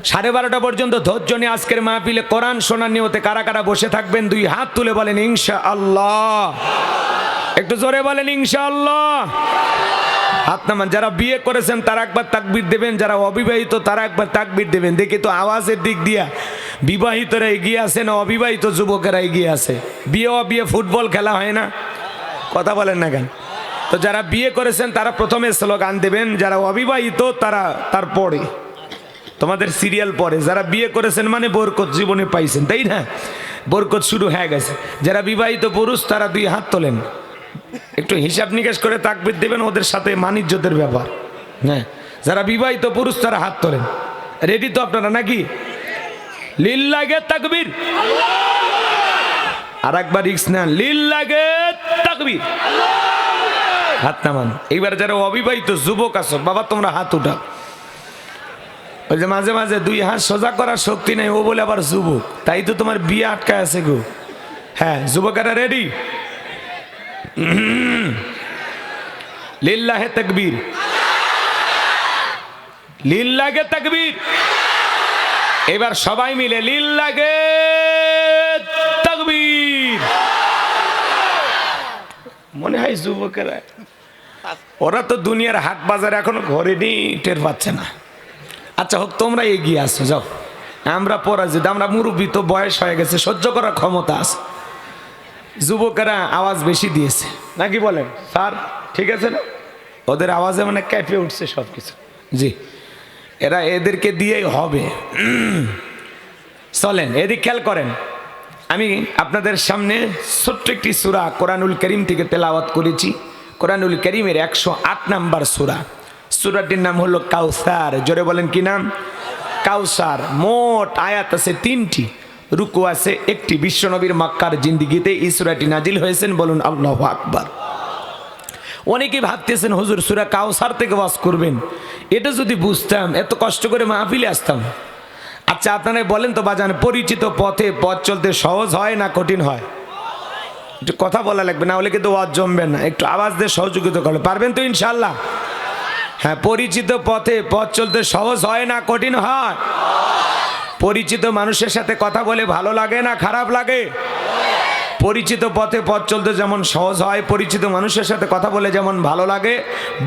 12:30 পর্যন্ত ধৈর্য নিয়ে আজকের মাহফিলে কোরআন শোনার নিয়তে কারা কারা বসে থাকবেন? 2 হাত তুলে বলেন ইনশাআল্লাহ। একটু জোরে বলেন ইনশাআল্লাহ। হাত নামান। যারা বিয়ে করেছেন তারা একবার তাকবীর দেবেন, যারা অবিবাহিত তারা একবার তাকবীর দেবেন। দেখি তো আওয়াজের দিক দিয়া বিবাহিতরা এগিয়ে আছে না অবিবাহিত যুবকেরা এগিয়ে আছে? বিয়ে ফুটবল খেলা হয় না, কথা বলেন না কেন? তো যারা বিয়ে করেছেন তারা প্রথমে স্লোগান দেবেন, যারা অবিবাহিত তারা তারপরে। তোমাদের সিরিয়াল পরে যারা বিয়ে করেছেন মানে বরকত জীবনে পাইছেন, তাই না? বরকত শুরু হয়ে গেছে। যারা বিবাহিত পুরুষ তারা 2 হাত তোলেন, একটু হিসাব নিকাশ করে তাকবীর দেবেন, ওদের সাথে মানিজ্যতের ব্যাপার। হ্যাঁ, যারা বিবাহিত পুরুষ তারা হাত তোলেন। রেডি তো আপনারা নাকি? লিল্লাহে তাকবীর। আর একবার রিক্স না, লিল্লাহে তাকবীর। হাত নামান। এইবার যারা অবিবাহিত যুবক আছো বাবা তোমরা হাত উঠাও। ওই যে মাঝে মাঝে 2 হাত সোজা করার শক্তি নেই ও বলে আবার যুবক, তাই তো তোমার বিয়ে আটকায় আছে গো। হ্যাঁ যুবকেরা রেডি? লিল্লাহে তাকবীর, লিল্লাহে তাকবীর। এবার সবাই মিলে লিল্লাহে তাকবীর। মনে হয় যুবকেরা ওরা তো দুনিয়ার হাট বাজার এখনো ঘরে নেই, টের পাচ্ছে না। আচ্ছা হোক, তোমরা এগিয়ে আসো, যাও। আমরা পরাজিত, আমরা মুরব্বী, তো বয়স হয়ে গেছে, সহ্য করার ক্ষমতা আছে। যুবকেরা আওয়াজ বেশি দিয়েছে নাকি বলেন স্যার? ঠিক আছে না? ওদের আওয়াজে মানে কেঁপে উঠছে সব কিছু। জি, এদেরকে দিয়েই হবে। চলেন এদিক খেয়াল করেন। আমি আপনাদের সামনে ছোট্ট একটি সূরা কোরআনুল কারীম থেকে তেলাওয়াত করেছি। কোরআনুল কারীমের 108 নাম্বার সূরা। সূরাটির নাম হলো কাউসার। জোরে বলেন কি নাম? কাউসার। মোট আয়াত আছে 3টি, রুকু আছে 1টি। বিশ্বনবীর মক্কার জিন্দেগিতে এই সূরাটি নাজিল হয়েছেন, বলুন আল্লাহু আকবার। অনেকেই ভাবতেছেন হুজুর সূরা কাউসার থেকে ওয়াজ করবেন, এটা যদি বুঝতাম এত কষ্ট করে মাহফিলে আসতাম। আচ্ছা আপনারা বলেন তো বাজান, পরিচিত পথে পথ চলতে সহজ হয় না কঠিন হয়? একটু কথা বলা লাগবে, না হলে কিন্তু ওয়াজ জমবে না। একটু আওয়াজ দিয়ে সহযোগিতা করলে পারবেন তো ইনশাআল্লাহ? হ্যাঁ, পরিচিত পথে পথ চলতে সহজ হয় না কঠিন হয়? পরিচিত মানুষের সাথে কথা বলে ভালো লাগে না খারাপ লাগে? পরিচিত পথে পথ চলতে যেমন সহজ হয়, পরিচিত মানুষের সাথে কথা বলে যেমন ভালো লাগে।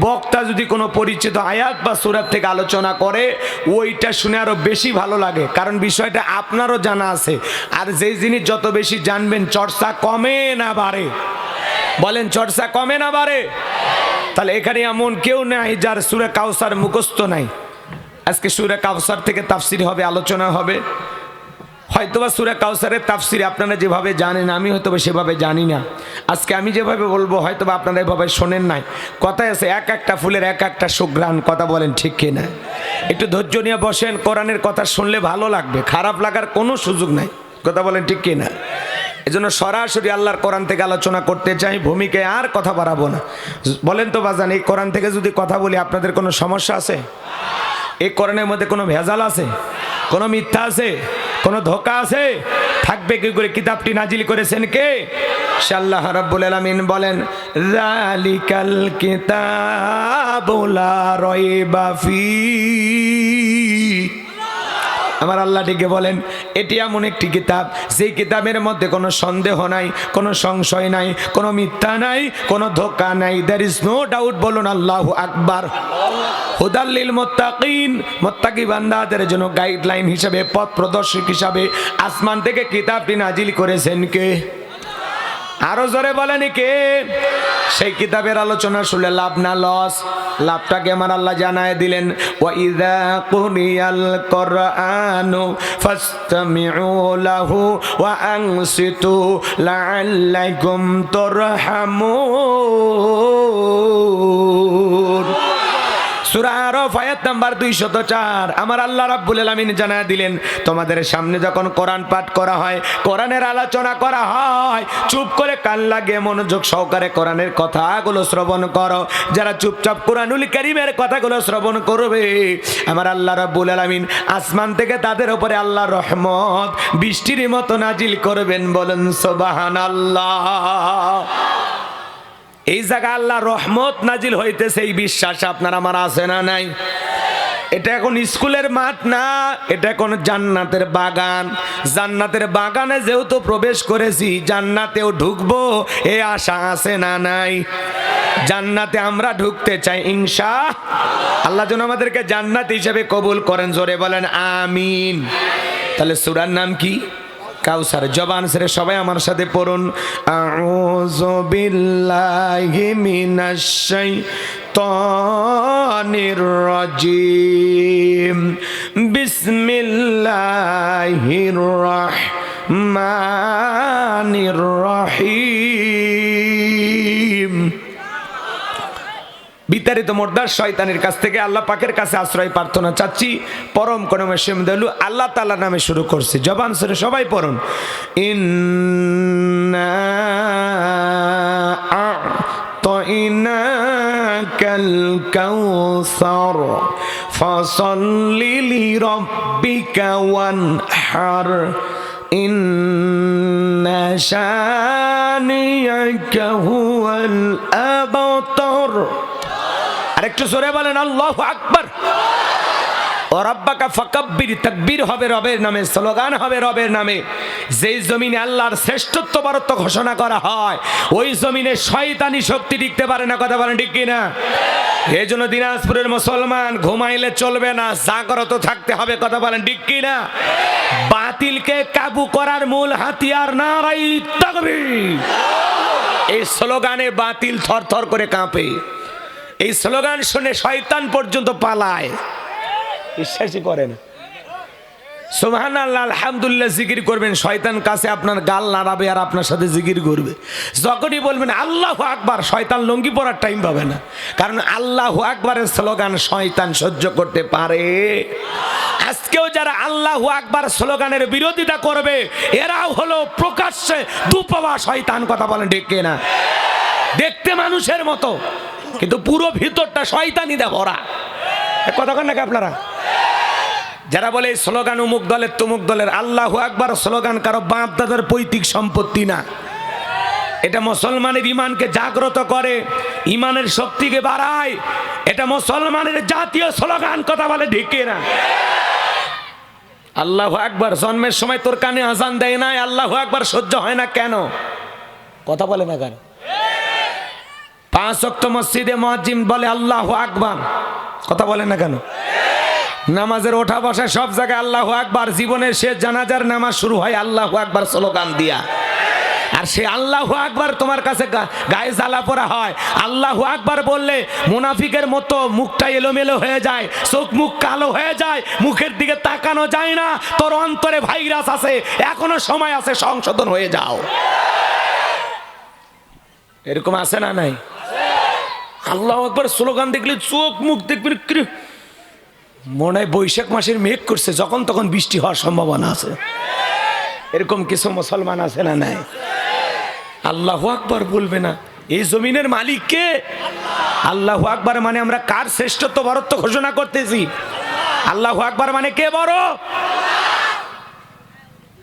বক্তা যদি কোনো পরিচিত আয়াত বা সূরা থেকে আলোচনা করে ওইটা শুনে আরো বেশি ভালো লাগে, কারণ বিষয়টা আপনারও জানা আছে। আর যেই জিনিস যত বেশি জানবেন চর্চা কমে না বাড়ে? বলেন চর্চা কমে না বাড়ে? তাহলে এখানে এমন কেউ নাই যার সূরা কাউসার মুখস্থ নাই। আজকে সূরা কাউসার থেকে তাফসীর হবে, আলোচনা হবে। হয়তোবা সূরা কাউসারের তাফসীর আপনারা যেভাবে জানেন আমি হয়তোবা সেভাবে জানি না। আজকে আমি যেভাবে বলবো হয়তোবা আপনারা এভাবে শোনেন নাই। কথায় আছে এক একটা ফুলের এক একটা সুঘ্রাণ। কথা বলেন ঠিক কিনা? একটু ধৈর্য নিয়ে বসেন, কোরআনের কথা শুনলে ভালো লাগবে, খারাপ লাগার কোনো সুযোগ নাই। কথা বলেন ঠিক কিনা? এজন্য সরাসরি আল্লাহর কোরআন থেকে আলোচনা করতে চাই, ভূমিকায় আর কথা বাড়াবো না। বলেন তো বাজান, এই কোরআন থেকে যদি কথা বলি আপনাদের কোনো সমস্যা আছে? এই কোরআনের মধ্যে কোনো ভেজাল আছে? কোনো মিথ্যা আছে? কোনো ধোঁকা আছে? থাকবে কি করে? কিতাবটি নাজিল করেছেন কে? আল্লাহ রাব্বুল আলামিন বলেন, যালিকাল কিতাবু লা রাইবা ফি। আমার আল্লাহ ডেকে বলেন এটি এমন একটি কিতাব যেই কিতাবের মধ্যে কোনো সন্দেহ নাই, কোনো সংশয় নাই, কোনো মিথ্যা নাই, কোনো ধোঁকা নাই। There is no doubt. বলুন আল্লাহু আকবার। হুদাল লিল মুত্তাকিন, মুত্তাকি বান্দাদের জন্য গাইডলাইন হিসাবে, পথ প্রদর্শক হিসাবে আসমান থেকে কিতাবটি নাজিল করেছেন কে? আরো জোরে বলেন কে? সেই কিতাবের আলোচনা শুনলে লাভ না লস? লাভটাকে আমার আল্লাহ জানায় দিলেন, ওয়া ইযা কুরিয়াল কুরআনু ফাসতামিউ লাহু ওয়া আনসিতু লাআল্লাকুম তুরহামুন। সূরা আরাফ আয়াত নাম্বার 204। আমার আল্লাহ রাব্বুল আলামিন জানায় দিলেন, তোমাদের সামনে যখন কোরআন পাঠ করা হয়, কোরআনের আলোচনা করা হয়, চুপ করে কান লাগিয়ে মনোযোগ সহকারে কোরআনের কথাগুলো শ্রবণ করো। যারা চুপচাপ কোরআনুল কারীমের কথাগুলো শ্রবণ করবে, আমার আল্লাহ রাব্বুল আলামিন আসমান থেকে তাদের উপরে আল্লাহর রহমত বৃষ্টির মতো নাজিল করবেন। বলেন সুবহানাল্লাহ। এই জায়গা আল্লাহ রহমত নাজিল হইতেছে, এই বিশ্বাস আপনার আমার আছে না নাই? এটা এখন স্কুলের মাঠ না, এটা এখন জান্নাতের বাগান। জান্নাতের বাগানে যেহেতু প্রবেশ করেছি, জান্নাতেও ঢুকবো এই আশা আছে না নাই? জান্নাতে আমরা ঢুকতে চাই ইনশাআল্লাহ। আল্লাহ যেন আমাদেরকে জান্নাত হিসেবে কবুল করেন। জোরে বলেন আমিন। তাহলে সূরার নাম কি? কাউসার। জবান ছেড়ে সবাই আমার সাথে পড়ুন, আউযু বিল্লাহি মিনাশ শাইতানির রাজিম, বিসমিল্লাহির রহমানির রহিম। বিতাড়িত মোর্দার শয়তানের কাছ থেকে আল্লাহ পাকের কাছে আশ্রয় প্রার্থনা চাচ্ছি। পরম করমে সেমদালু আল্লাহ তাআলার নামে শুরু করছি। জবান সরে সবাই পড়ুন, ইন্না আ'তাইনাকাল কাউসার ফাসাল্লি লিরাব্বিকা ওয়ানহার ইন্না শানিয়াকা হুয়াল আবতার। আরেকটু জোরে বলেন আল্লাহু আকবার। ও রাব্বাকা ফাকাব্বির, তাকবীর হবে রবের নামে, স্লোগান হবে রবের নামে। যেই জমিনে আল্লাহর শ্রেষ্ঠত্ব বরত্ব ঘোষণা করা হয় ওই জমিনে শয়তানি শক্তি টিকতে পারে না। কথা বলেন ঠিক কিনা? এই জন্য দিনাজপুরের মুসলমান ঘুমাইলে চলবে না, জাগ্রত থাকতে হবে। কথা বলেন ঠিক কিনা? বাতিলকে কাবু করার মূল হাতিয়ার নারাই তাকবীর। এই স্লোগানে বাতিল থরথর করে কাঁপে। এই স্লোগান শুনে শয়তান পর্যন্ত পালায়, বিশ্বাসই করে না। সুবহানাল্লাহ আলহামদুলিল্লাহ জিকির করবেন, শয়তান কাছে আপনার গাল নাড়াবে আর আপনার সাথে জিকির করবে। যখনই বলবেন আল্লাহু আকবার, শয়তান লঙ্গি পরার টাইম পাবে না, কারণ আল্লাহু আকবারের স্লোগান শয়তান সহ্য করতে পারে। আজকেও যারা আল্লাহু আকবার স্লোগানের বিরোধিতা করবে এরাও হলো প্রকাশ্যে দুপাওয়া শয়তান। কথা বলেন ঠিক কিনা? দেখতে মানুষের মতো কিন্তু পুরো ভিতরটা শয়তানি দে ভরা। কথা কন নাকি আপনারা? যারা বলে স্লোগান অমুক দলের তমুক দলের, আল্লাহু আকবার স্লোগান কারো বাপ দাদার পৈতৃক সম্পত্তি না। এটা মুসলমানের ইমানকে জাগ্রত করে, ইমানের শক্তিকে বাড়ায়। এটা মুসলমানের জাতীয় স্লোগান। কথা বলে ঠিক না? আল্লাহু আকবার জন্মের সময় তোর কানে আজান দেয় নাই, আল্লাহু আকবার সহ্য হয় না কেন? কথা বলে না কেন? 5 ওয়াক্ত মসজিদে মুয়াজ্জিন বলে আল্লাহু আকবার, কথা বলে না কেন? নামাজের ওঠা বসা সব জায়গায় আল্লাহু আকবার। জীবনের শেষ জানাজার নামাজ শুরু হয় আল্লাহু আকবার স্লোগান দিয়া। আর সে আল্লাহু আকবার তোমার কাছে গায়ে জ্বালা পোড়া হয়। আল্লাহু আকবার বললে মুনাফিকের মতো মুখটা এলোমেলো হয়ে যায়, চোখ মুখ কালো হয়ে যায়, মুখের দিকে তাকানো যায় না। তোর অন্তরে ভাইরাস আছে, এখনো সময় আছে, সংশোধন হয়ে যাও। এরকম আছে না নাই? আল্লাহু আকবার স্লোগান দেখলে চোখ মুখ দেখবেন মনে হয় বৈশাখ মাসের মেঘ করছে, যখন তখন বৃষ্টি হওয়ার সম্ভাবনা আছে। এরকম কিছু মুসলমান আছে না নাই? আল্লাহু আকবার বলবে না। এই জমিনের মালিক কে? আল্লাহু আকবার মানে আমরা কার শ্রেষ্ঠত্ব বরত্ব ঘোষণা করতেছি? আল্লাহু আকবার মানে কে বড়?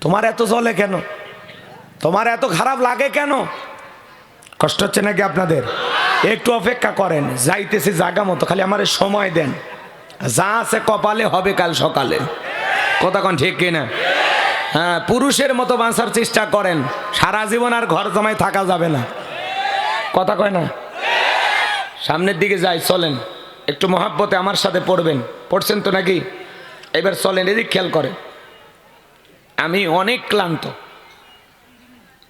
তোমার এত জ্বলে কেন? তোমার এত খারাপ লাগে কেন? কষ্ট হচ্ছে নাকি আপনাদের? একটু অপেক্ষা করেন, যাইতেছি জায়গা মতো, খালি আমার সময় দেন। যা আছে কপালে হবে কাল সকালে। কথা কোন ঠিক কিনা? হ্যাঁ, পুরুষের মতো বাঁচার চেষ্টা করেন, সারা জীবন আর ঘর জমায় থাকা যাবে না। কথা কয় না? সামনের দিকে যাই, চলেন একটু মহাব্বতে আমার সাথে পড়বেন। পড়ছেন তো নাকি? এবার চলেন, এদিক খেয়াল করেন। আমি অনেক ক্লান্ত,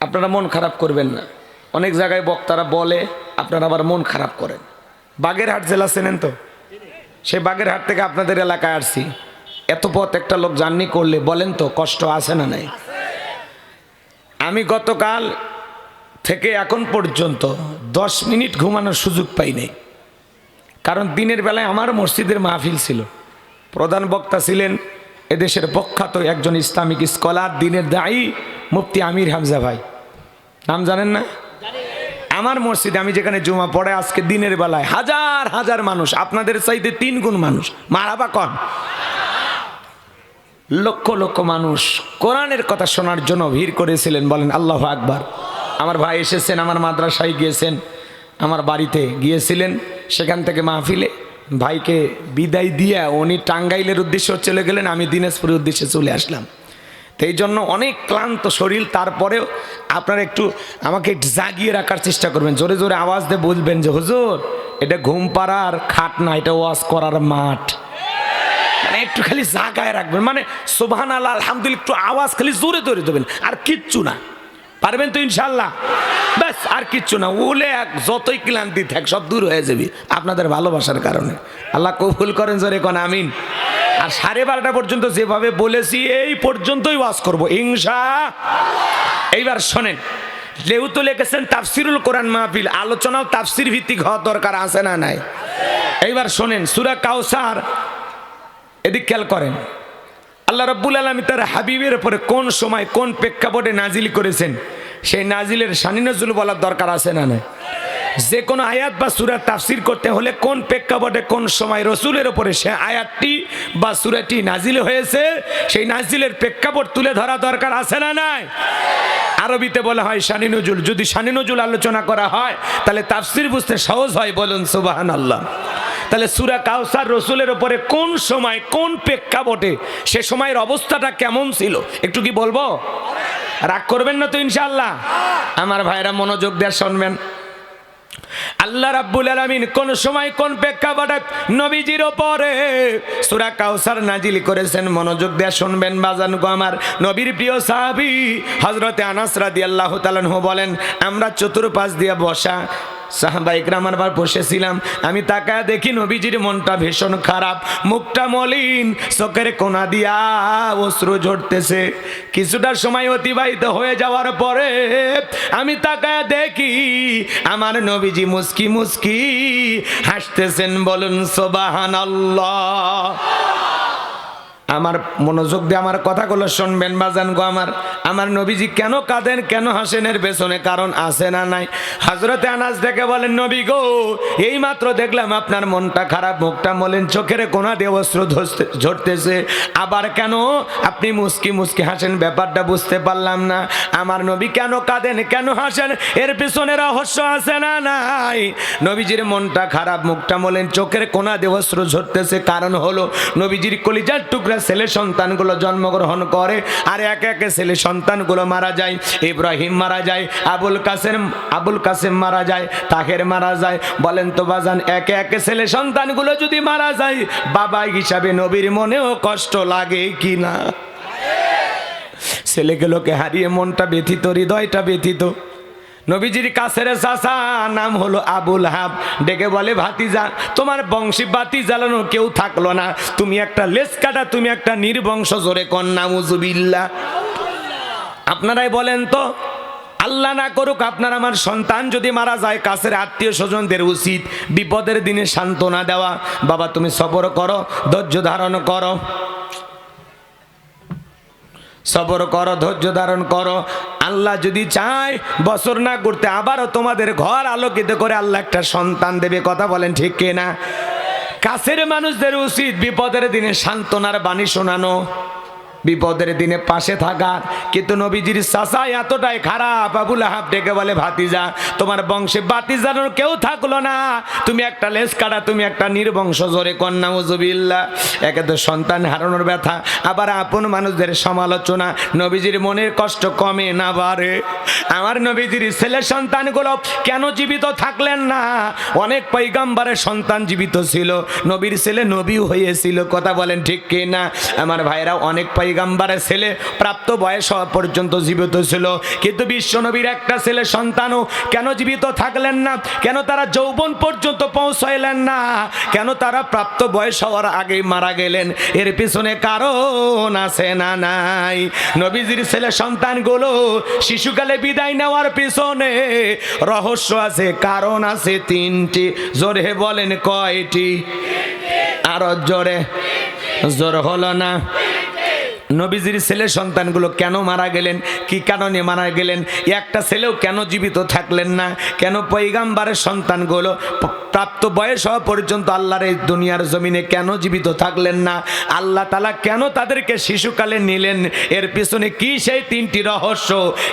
আপনারা মন খারাপ করবেন না। অনেক জায়গায় বক্তারা বলে, আপনারা আবার মন খারাপ করেন। বাগেরহাট জেলা চেনেন তো? সেই বাগেরহাট থেকে আপনাদের এলাকায় আসছি। এত পথ একটা লোক জার্নি করলে বলেন তো কষ্ট আছে না নাই? আমি গতকাল থেকে এখন পর্যন্ত 10 মিনিট ঘুমানোর সুযোগ পাই নাই। কারণ দিনের বেলায় আমার মসজিদের মাহফিল ছিল, প্রধান বক্তা ছিলেন এদেশের প্রখ্যাত একজন ইসলামিক স্কলার, দিনের দায়ী মুফতি আমির হামজা ভাই। নাম জানেন না? আমার মসজিদে আমি যেখানে জুমা পড়ে আজকে দিনের বেলায় হাজার হাজার মানুষ, আপনাদের চাইতে 3 গুণ মানুষ, মারাবা কন, লক্ষ লক্ষ মানুষ কোরআনের কথা শোনার জন্য ভিড় করেছিলেন। বলেন আল্লাহু আকবার। আমার ভাই এসেছেন, আমার মাদ্রাসায় গিয়েছেন, আমার বাড়িতে গিয়েছিলেন, সেখান থেকে মাহফিলে ভাইকে বিদায় দিয়ে উনি টাঙ্গাইলের উদ্দেশ্যে চলে গেলেন, আমি দিনাজপুরের উদ্দেশ্যে চলে আসলাম। তো এই জন্য অনেক ক্লান্ত শরীর। তারপরেও আপনারা একটু আমাকে জাগিয়ে রাখার চেষ্টা করবেন, জোরে জোরে আওয়াজ দিয়ে বলবেন যে হুজুর এটা ঘুম পাড়ার খাট না, এটা ওয়াজ করার মাঠ। মানে একটু খালি জাগায় রাখবেন, মানে সুবহানাল্লাহ আলহামদুলিল্লাহ একটু আওয়াজ খালি জোরে জোরে দেবেন, আর কিচ্ছু না। পারবেন তো ইনশাল্লাহ? ব্যাস, আর কিচ্ছু না। ওলে যতই ক্লান্তি থাক সব দূর হয়ে যাবে আপনাদের ভালোবাসার কারণে। আল্লাহ কবুল করেন, জোরে কোন আমিন। আর 12:30 পর্যন্ত যেভাবে বলেছি এই পর্যন্তই ওয়াজ করব এইবার শোনেন, যেহেতু লিখেছেন তাফসিরুল কোরআন মাহফিল, আলোচনাও তাফসির ভিত্তিক হওয়া দরকার আছে না নাই? এইবার শোনেন, সূরা কাউসার, এদিক খেয়াল করেন। আল্লাহ রাব্বুল আলামিন তার হাবিবের উপরে কোন সময় কোন প্রেক্ষাপটে নাজিল করেছেন, সেই নাজিলের শানি নজুল বলার দরকার আছে না নাই? যে কোনো আয়াত বা সূরা তাফসির করতে হলে কোন প্রেক্ষাপটে কোন সময় রসুলের উপরে সে আয়াতটি বা সূরাটি নাজিল হয়েছে, সেই নাজিলের প্রেক্ষাপট তুলে ধরা দরকার আছে না নাই? আরবিতে বলা হয় শানি নজুল। যদি শানি নজুল আলোচনা করা হয় তাহলে তাফসির বুঝতে সহজ হয়, বলুন সুবহানাল্লাহ। তাহলে সূরা কাউসার রসুলের উপরে কোন সময় কোন প্রেক্ষাপটে, সে সময়ের অবস্থাটা কেমন ছিল একটু কি বলবো? রাগ করবেন না তো ইনশাআল্লাহ? আমার ভাইরা মনোযোগ দিয়ে শুনবেন। আল্লাহ রাব্বুল আলামিন কোন সময় কোন প্রেক্ষাপটে নবীজির উপরে সূরা কাউসার নাজিল করেছেন, মনোযোগ দিয়ে শুনবেন বাজান গো আমার। নবীর প্রিয় সাহাবী হযরতে আনাস রাদিয়াল্লাহু তাআলা আনহু বলেন, আমরা চতুর্পাশ দিয়ে বসা সাহাবা ইকরাম আবার বসেছিলাম, আমি তাকায় দেখি নবীজির মনটা ভীষণ খারাপ, মুখটা মলিন, চোখের কোনা দিয়া অশ্রু ঝরতেছে। কিছুটা সময় অতিবাহিত হয়ে যাওয়ার পরে আমি তাকায় দেখি আমার নবীজি মুস্কি মুস্কি হাসতেছেন, বলুন সুবহানাল্লাহ। আমার মনোযোগ দিয়ে আমার কথাগুলো শুনবেন বাজান গো আমার। আমার নবীজি কেন কাঁদেন, কেন হাসেন, এর পেছনে কারণ আছে না নাই? হযরতে আনাস দেখে বলেন, নবী গো, এই মাত্র দেখলাম আপনার মনটা খারাপ, মুখটা মলিন, চোখের কোনা দিয়ে অশ্রু ঝরতেছে, আবার কেন আপনি মুস্কি মুস্কি হাসেন, ব্যাপারটা বুঝতে পারলাম না। আমার নবী কেন কাঁদেন, কেন হাসেন, এর পেছনে রহস্য আছে না নাই? নবীজির মনটা খারাপ, মুখটা মলিন, চোখের কোনা দিয়ে অশ্রু ঝরতেছে, কারণ হলো নবীজির কলিজার টুকরা ছেলে সন্তানগুলো জন্মগ্রহণ করে আর একে একে ছেলে সন্তানগুলো মারা যায়। ইব্রাহিম মারা যায়, আবুল কাসেম মারা যায়, তাহের মারা যায়। বলেন তো বাজান, একে একে ছেলে সন্তানগুলো যদি মারা যায়, বাবা হিসাবে নবীর মনেও কষ্ট লাগে কি না? ছেলেগুলোকে হারিয়ে মনটা ব্যথিত, হৃদয়টা ব্যথিত। নবীজির কাছের চাচা নাম হলো আবুল হাব, ডেকে বলে, ভাতিজা, তোমার বংশী বাতি জ্বালানো কেউ থাকলো না, তুমি একটা লেজ কাটা, তুমি একটা নির্বংশ, জোরে কন নাউজুবিল্লাহ। আপনারাই বলেন তো, আল্লাহ না করুক আপনার আমার সন্তান যদি মারা যায়, কাছের আত্মীয় স্বজনদের উচিত বিপদের দিনে সান্ত্বনা দেওয়া। বাবা তুমি সবর করো, ধৈর্য ধারণ করো, সবর করো, ধৈর্য ধারণ করো। আল্লাহ যদি চায় বছর না করতে আবারও তোমাদের ঘর আলোকিত করে আল্লাহ একটা সন্তান দেবে। কথা বলেন ঠিক কিনা? কাছের মানুষদের উচিত বিপদের দিনে সান্ত্বনার বাণী শোনানো, বিপদের দিনে পাশে থাকার। কিন্তু নবীজির চাচা এতটাই খারাপ, আবুল আহাব ডেকে বলে, ভাতিজা, তোমার বংশে বাতি জ্বালানোর কেউ থাকলো না, তুমি একটা লেজ কাটা, তুমি একটা নির্বংশ, জোরে কন্যা উজুবিল্লাহ। একে তো সন্তান হারানোর ব্যথা, আবার আপন মানুষদের সমালোচনা, নবীজির মনের কষ্ট কমে না বাড়ে? আমার নবীজির ছেলে সন্তানগুলো কেন জীবিত থাকলেন না? অনেক পয়গম্বরের সন্তান জীবিত ছিল, নবীর ছেলে নবীও হয়েছিল। কথা বলেন ঠিক কিনা? আমার ভাইরা, অনেক পয়গম্বরের ছেলে প্রাপ্ত বয়স হওয়া পর্যন্ত জীবিত ছিল, কিন্তু বিশ্ব নবীর একটা ছেলে সন্তানও কেন জীবিত থাকলেন না? কেন তারা যৌবন পর্যন্ত পৌঁছাইলেন না? কেন তারা প্রাপ্ত বয়স হওয়ার আগেই মারা গেলেন? এর পিছনে কারণ আছে না নাই? নবীজির ছেলে সন্তানগুলো শিশুকালে বিদায় নেওয়ার পিছনে রহস্য আছে, কারণ আছে তিনটি। জোরে বলেন কয়টি? আরো জোরে, জোর হলো না। নবীজির ছেলে সন্তানগুলো কেন মারা গেলেন, কি কারণে মারা গেলেন? একটা ছেলেও কেন জীবিত থাকলেন না? কেন পয়গম্বরের সন্তানগুলো প্রাপ্ত বয়স হওয়া পর্যন্ত আল্লাহর এই দুনিয়ার জমিনে কেন জীবিত থাকলেন না? আল্লাহ তাআলা কেন তাদেরকে শিশুকালে নিলেন? এর পিছনে কি সেই তিনটি রহস্য,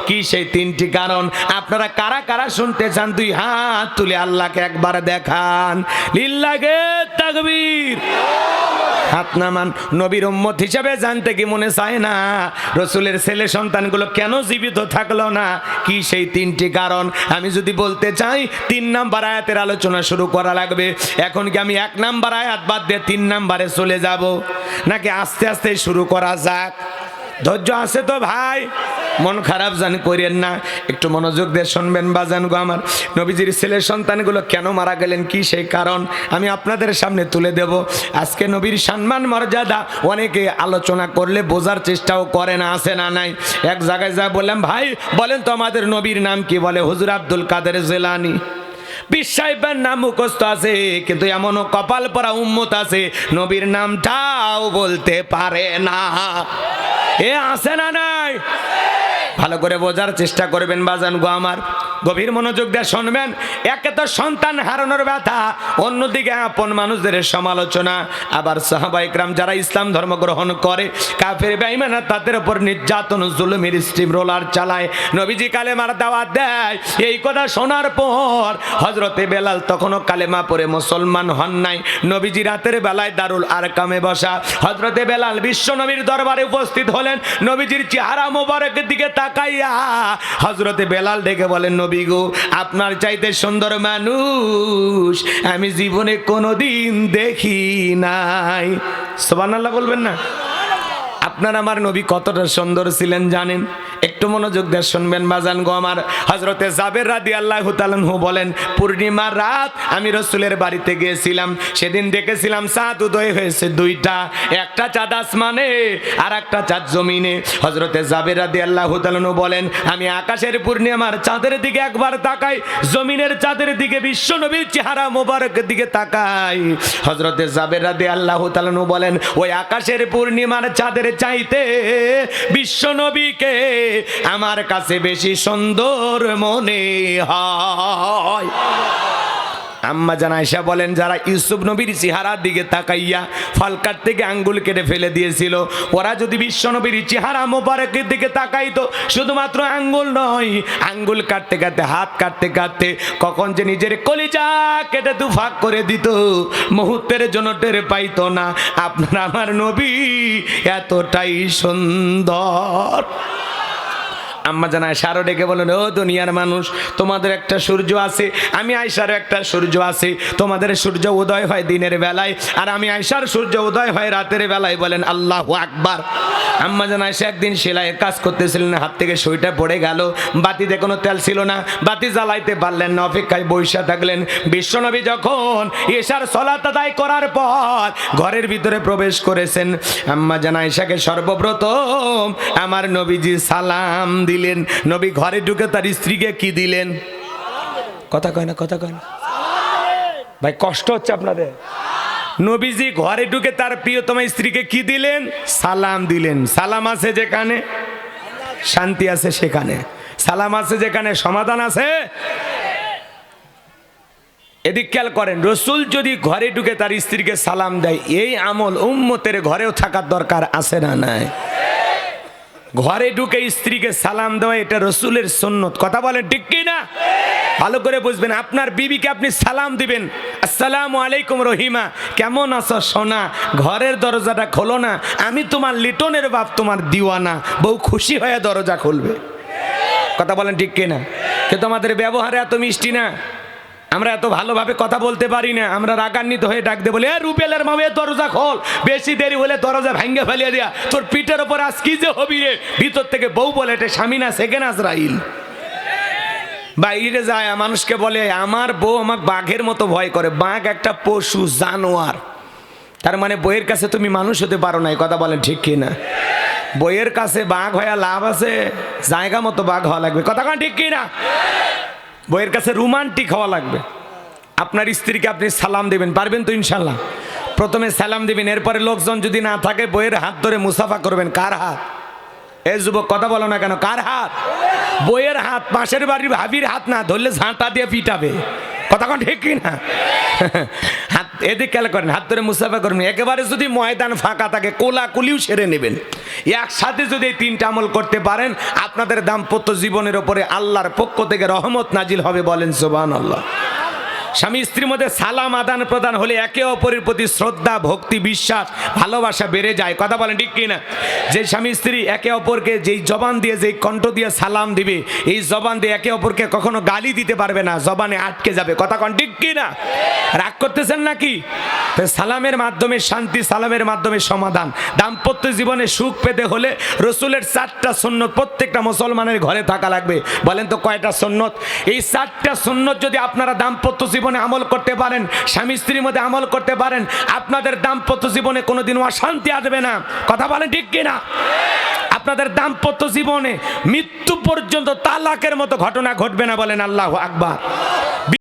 কি সেই তিনটি কারণ? আপনারা কারা কারা শুনতে চান দুই হাত তুলে আল্লাহকে একবার দেখান। লিল্লাহে তাকবীর। হাত নামান। নবীর উম্মত হিসাবে জানতে কি মনে চায় না রসুলের ছেলে সন্তানগুলো কেন জীবিত থাকলো না? কি সেই তিনটি কারণ? আমি যদি বলতে চাই 3 নাম্বার আয়াতের আলোচনা শুরু করা লাগবে। এখন কি আমি 1 নাম্বার আয়াত বাদ দিয়ে 3 নাম্বারে চলে যাব, নাকি আস্তে আস্তে শুরু করা যাক? ধৈর্য আছে তো ভাই? মন খারাপ জানি করেন না, একটু মনোযোগ দিয়ে শুনবেন বাজান গো আমার। নবীজির ছেলে সন্তানগুলো কেন মারা গেলেন, কি সেই কারণ আমি আপনাদের সামনে তুলে দেব। আজকে নবীর সম্মান মর্যাদা অনেকে আলোচনা করলে বোঝার চেষ্টাও করে না, আছে না নাই? এক জায়গায় যা বললাম, ভাই বলেন তো আমাদের নবীর নাম কি? বলে হুজুর আব্দুল কাদের জিলানী। পীর সাহেবের নাম মুখস্থ আছে, কিন্তু এমনও কপাল পরা উম্মত আছে নবীর নামটাও বলতে পারে না। এ আছে না নাই? ভালো করে বোঝার চেষ্টা করবেন বাজান গো আমার, গভীর মনোযোগ দিয়ে শুনবেন। একে তো সন্তান হারানোর ব্যথা, অন্যদিকে আপন মানুষদের সমালোচনা, আবার সাহাবা ইকরাম যারা ইসলাম ধর্ম গ্রহণ করে কাফের বেঈমান তাদের উপর নির্যাতন জুলুমের স্টিম রোলার চালায়। নবীজি কালেমার দাওয়াত দেয়, এই কথা শোনার পর হযরতে বেলাল তখনও কালেমা পড়ে মুসলমান হন নাই। নবীজি রাতের বেলায় দারুল আরকামে বসা, হযরতে বেলাল বিশ্ব নবীর দরবারে উপস্থিত হলেন। নবীজির চেহারা মোবারকের দিকে তাকাইয়া হযরতে বেলাল ডেকে বলেন, নবী গো, আপনার চাইতে সুন্দর মানুষ আমি জীবনে কোনোদিন দেখি নাই। সুবহানাল্লাহ বলবেন না? আপনার আমার নবী কতটা সুন্দর ছিলেন জানেন? একটু মনোযোগ দিয়ে শুনবেন বাজান গো আমার। হযরতে জাবের রাদিয়াল্লাহু তাআলা আনহু বলেন, পূর্ণিমার রাত আমি রাসূলের বাড়িতে গিয়েছিলাম, সেদিন দেখেছিলাম চাঁদ উদয় হয়েছে দুইটা, একটা চাঁদ আসমানে আর একটা চাঁদ জমিনে। হযরতে জাবের রাদিয়াল্লাহু তাআলা আনহু বলেন, আমি আকাশের পূর্ণিমার চাঁদের দিকে একবার তাকাই, জমিনের চাঁদের দিকে বিশ্ব নবীর চেহারা মোবারকের দিকে তাকাই। হযরতে জাবের রাদিয়াল্লাহু তাআলা আনহু বলেন, ওই আকাশের পূর্ণিমার চাঁদের চাইতে বিশ্ব নবীকে আমার কাছে বেশি সুন্দর মনে হয়। আম্মা জান আয়েশা বলেন, যারা ইউসুফ নবীর চেহারার দিকে তাকাইয়া ফলকার থেকে আঙ্গুল কেটে ফেলে দিয়েছিল, ওরা যদি বিশ্ব নবীর চেহারা মোবারকের দিকে তাকাইতো, শুধুমাত্র আঙ্গুল নয়, আঙ্গুল কাটতে কাটতে হাত কাটতে কাটতে কখন যে নিজের কলিজা কেটে দুফাক করে দিত, মুহূর্তের জন্য টের পাইতো না। আপনার আমার নবী এতটাই সুন্দর। আম্মা জান আয়েশা আরো ডেকে বলেন, ও দুনিয়ার মানুষ, তোমাদের একটা সূর্য আছে, আমি আয়েশারও একটা সূর্য আছে। তোমাদের সূর্য উদয় হয় দিনের বেলায়, আর আমি আয়েশার সূর্য উদয় হয় রাতের বেলায়। বলেন আল্লাহু আকবার। আম্মা জান আয়েশা একদিন সেলাইয়ের কাজ করতেছিলেন, হাত থেকে সুইটা পড়ে গেল, বাতিতে কোনো তেল ছিল না, বাতি জ্বালাইতে পারলেন না, অপেক্ষায় বসে থাকলেন। বিশ্বনবী যখন এশার সালাত আদায় করার পর ঘরের ভিতরে প্রবেশ করেছেন, আম্মা জান আয়েশাকে সর্বপ্রথম আমার নবীজি সালাম দিলেন। নবী ঘরে ঢুকে তার স্ত্রীকে কি দিলেন? কথা কয় না, কথা কয় না ভাই, কষ্ট হচ্ছে আপনাদের। নবীজি ঘরে ঢুকে তার প্রিয়তম স্ত্রীকে কি দিলেন? সালাম দিলেন। সালাম আছে যেখানে শান্তি আছে সেখানে, সালাম আছে যেখানে সমাধান আছে। এদিক খেয়াল করেন, রসুল যদি ঘরে ঢুকে তার স্ত্রীকে সালাম দেয়, এই আমল উম্মতের ঘরেও থাকার দরকার আছে না নাই? ঘরে ঢুকে স্ত্রীকে সালাম দেওয়া এটা রসুলের সুন্নত। কথা বলেন ঠিক কি না? ভালো করে বুঝবেন। আপনার বিবিকে আপনি সালাম দিবেন, আসসালামু আলাইকুম রহিমা, কেমন আছো সোনা? ঘরের দরজাটা খোলো না, আমি তোমার লিটনের বাপ, তোমার দিওয়ানা। বউ খুশি হয়ে দরজা খুলবে। কথা বলেন ঠিক কি না? কিন্তু আমাদের ব্যবহারে এত মিষ্টি না, আমরা এত ভালোভাবে কথা বলতে পারি না। আমরা রাগান্বিত হয়ে ডাক দিয়ে বলি, এ রুবেলের মামে দরজা খোল, বেশি দেরি হলে দরজা ভাঙ্গে ফেলিয়ে দিয়া, তোর পিঠের ওপর আজ কি যে হবি রে। ভিতর থেকে বউ বলে, এটা স্বামী না সেকেন্ড আজরাইল। বাইরে যায় মানুষকে বলে, আমার বউ আমাকে বাঘের মতো ভয় করে। বাঘ একটা পশু, জানোয়ার। তার মানে বইয়ের কাছে তুমি মানুষ হতে পারো না। কথা বলেন ঠিক কি না? বইয়ের কাছে বাঘ হয়ে লাভ আছে? জায়গা মতো বাঘ হওয়া লাগবে। কথা বলেন ঠিক কি না? বইয়ের কাছে রোমান্টিক হওয়া লাগবে। আপনার স্ত্রীকে আপনি সালাম দেবেন, পারবেন তো ইনশাল্লাহ? প্রথমে সালাম দিবেন, এরপরে লোকজন যদি না থাকে বইয়ের হাত ধরে মুসাফা করবেন। কার হাত? এই যুবক কথা বলো না কেন? কার হাত? বইয়ের হাত। পাশের বাড়ির ভাবির হাত না, ধরলে ঝাঁটা দিয়ে পিটাবে। কথা কোন ঠিক কি না? হাত এদিকে খেয়াল করেন, হাত ধরে মুসাফা করবেন। একেবারে যদি ময়দান ফাঁকা থাকে, কোলাকুলিও সেরে নেবেন। একসাথে যদি এই তিনটা আমল করতে পারেন, আপনাদের দাম্পত্য জীবনের ওপরে আল্লাহর পক্ষ থেকে রহমত নাজিল হবে। বলেন সুবহানাল্লাহ। স্বামী স্ত্রীর মধ্যে সালাম আদান প্রদান হলে একে অপরের প্রতি শ্রদ্ধা ভক্তি বিশ্বাস ভালোবাসা বেড়ে যায়। কথা বলেন ঠিক কিনা? যে স্বামী স্ত্রী একে অপরকে যেই জবান দিয়ে যেই কণ্ঠ দিয়ে সালাম দিবে, এই জবান দিয়ে একে অপরকে কখনো গালি দিতে পারবে না, জবানে আটকে যাবে। কথা কন ঠিক কিনা? রাগ করতেছেন নাকি? তো সালামের মাধ্যমে শান্তি, সালামের মাধ্যমে সমাধান। দাম্পত্য জীবনে সুখ পেতে হলে রসুলের 4টা সুন্নত প্রত্যেকটা মুসলমানের ঘরে থাকা লাগবে। বলেন তো কয়টা সুন্নত? এই 4টা সুন্নত যদি আপনারা দাম্পত্য জীবনে আমল করতে পারেন, স্বামী স্ত্রীর মধ্যে আমল করতে পারেন, আপনাদের দাম্পত্য জীবনে কোনোদিন অশান্তি আসবে না। কথা বলেন ঠিক কিনা? আপনাদের দাম্পত্য জীবনে মৃত্যু পর্যন্ত তালাকের মতো ঘটনা ঘটবে না। বলেন আল্লাহু আকবার।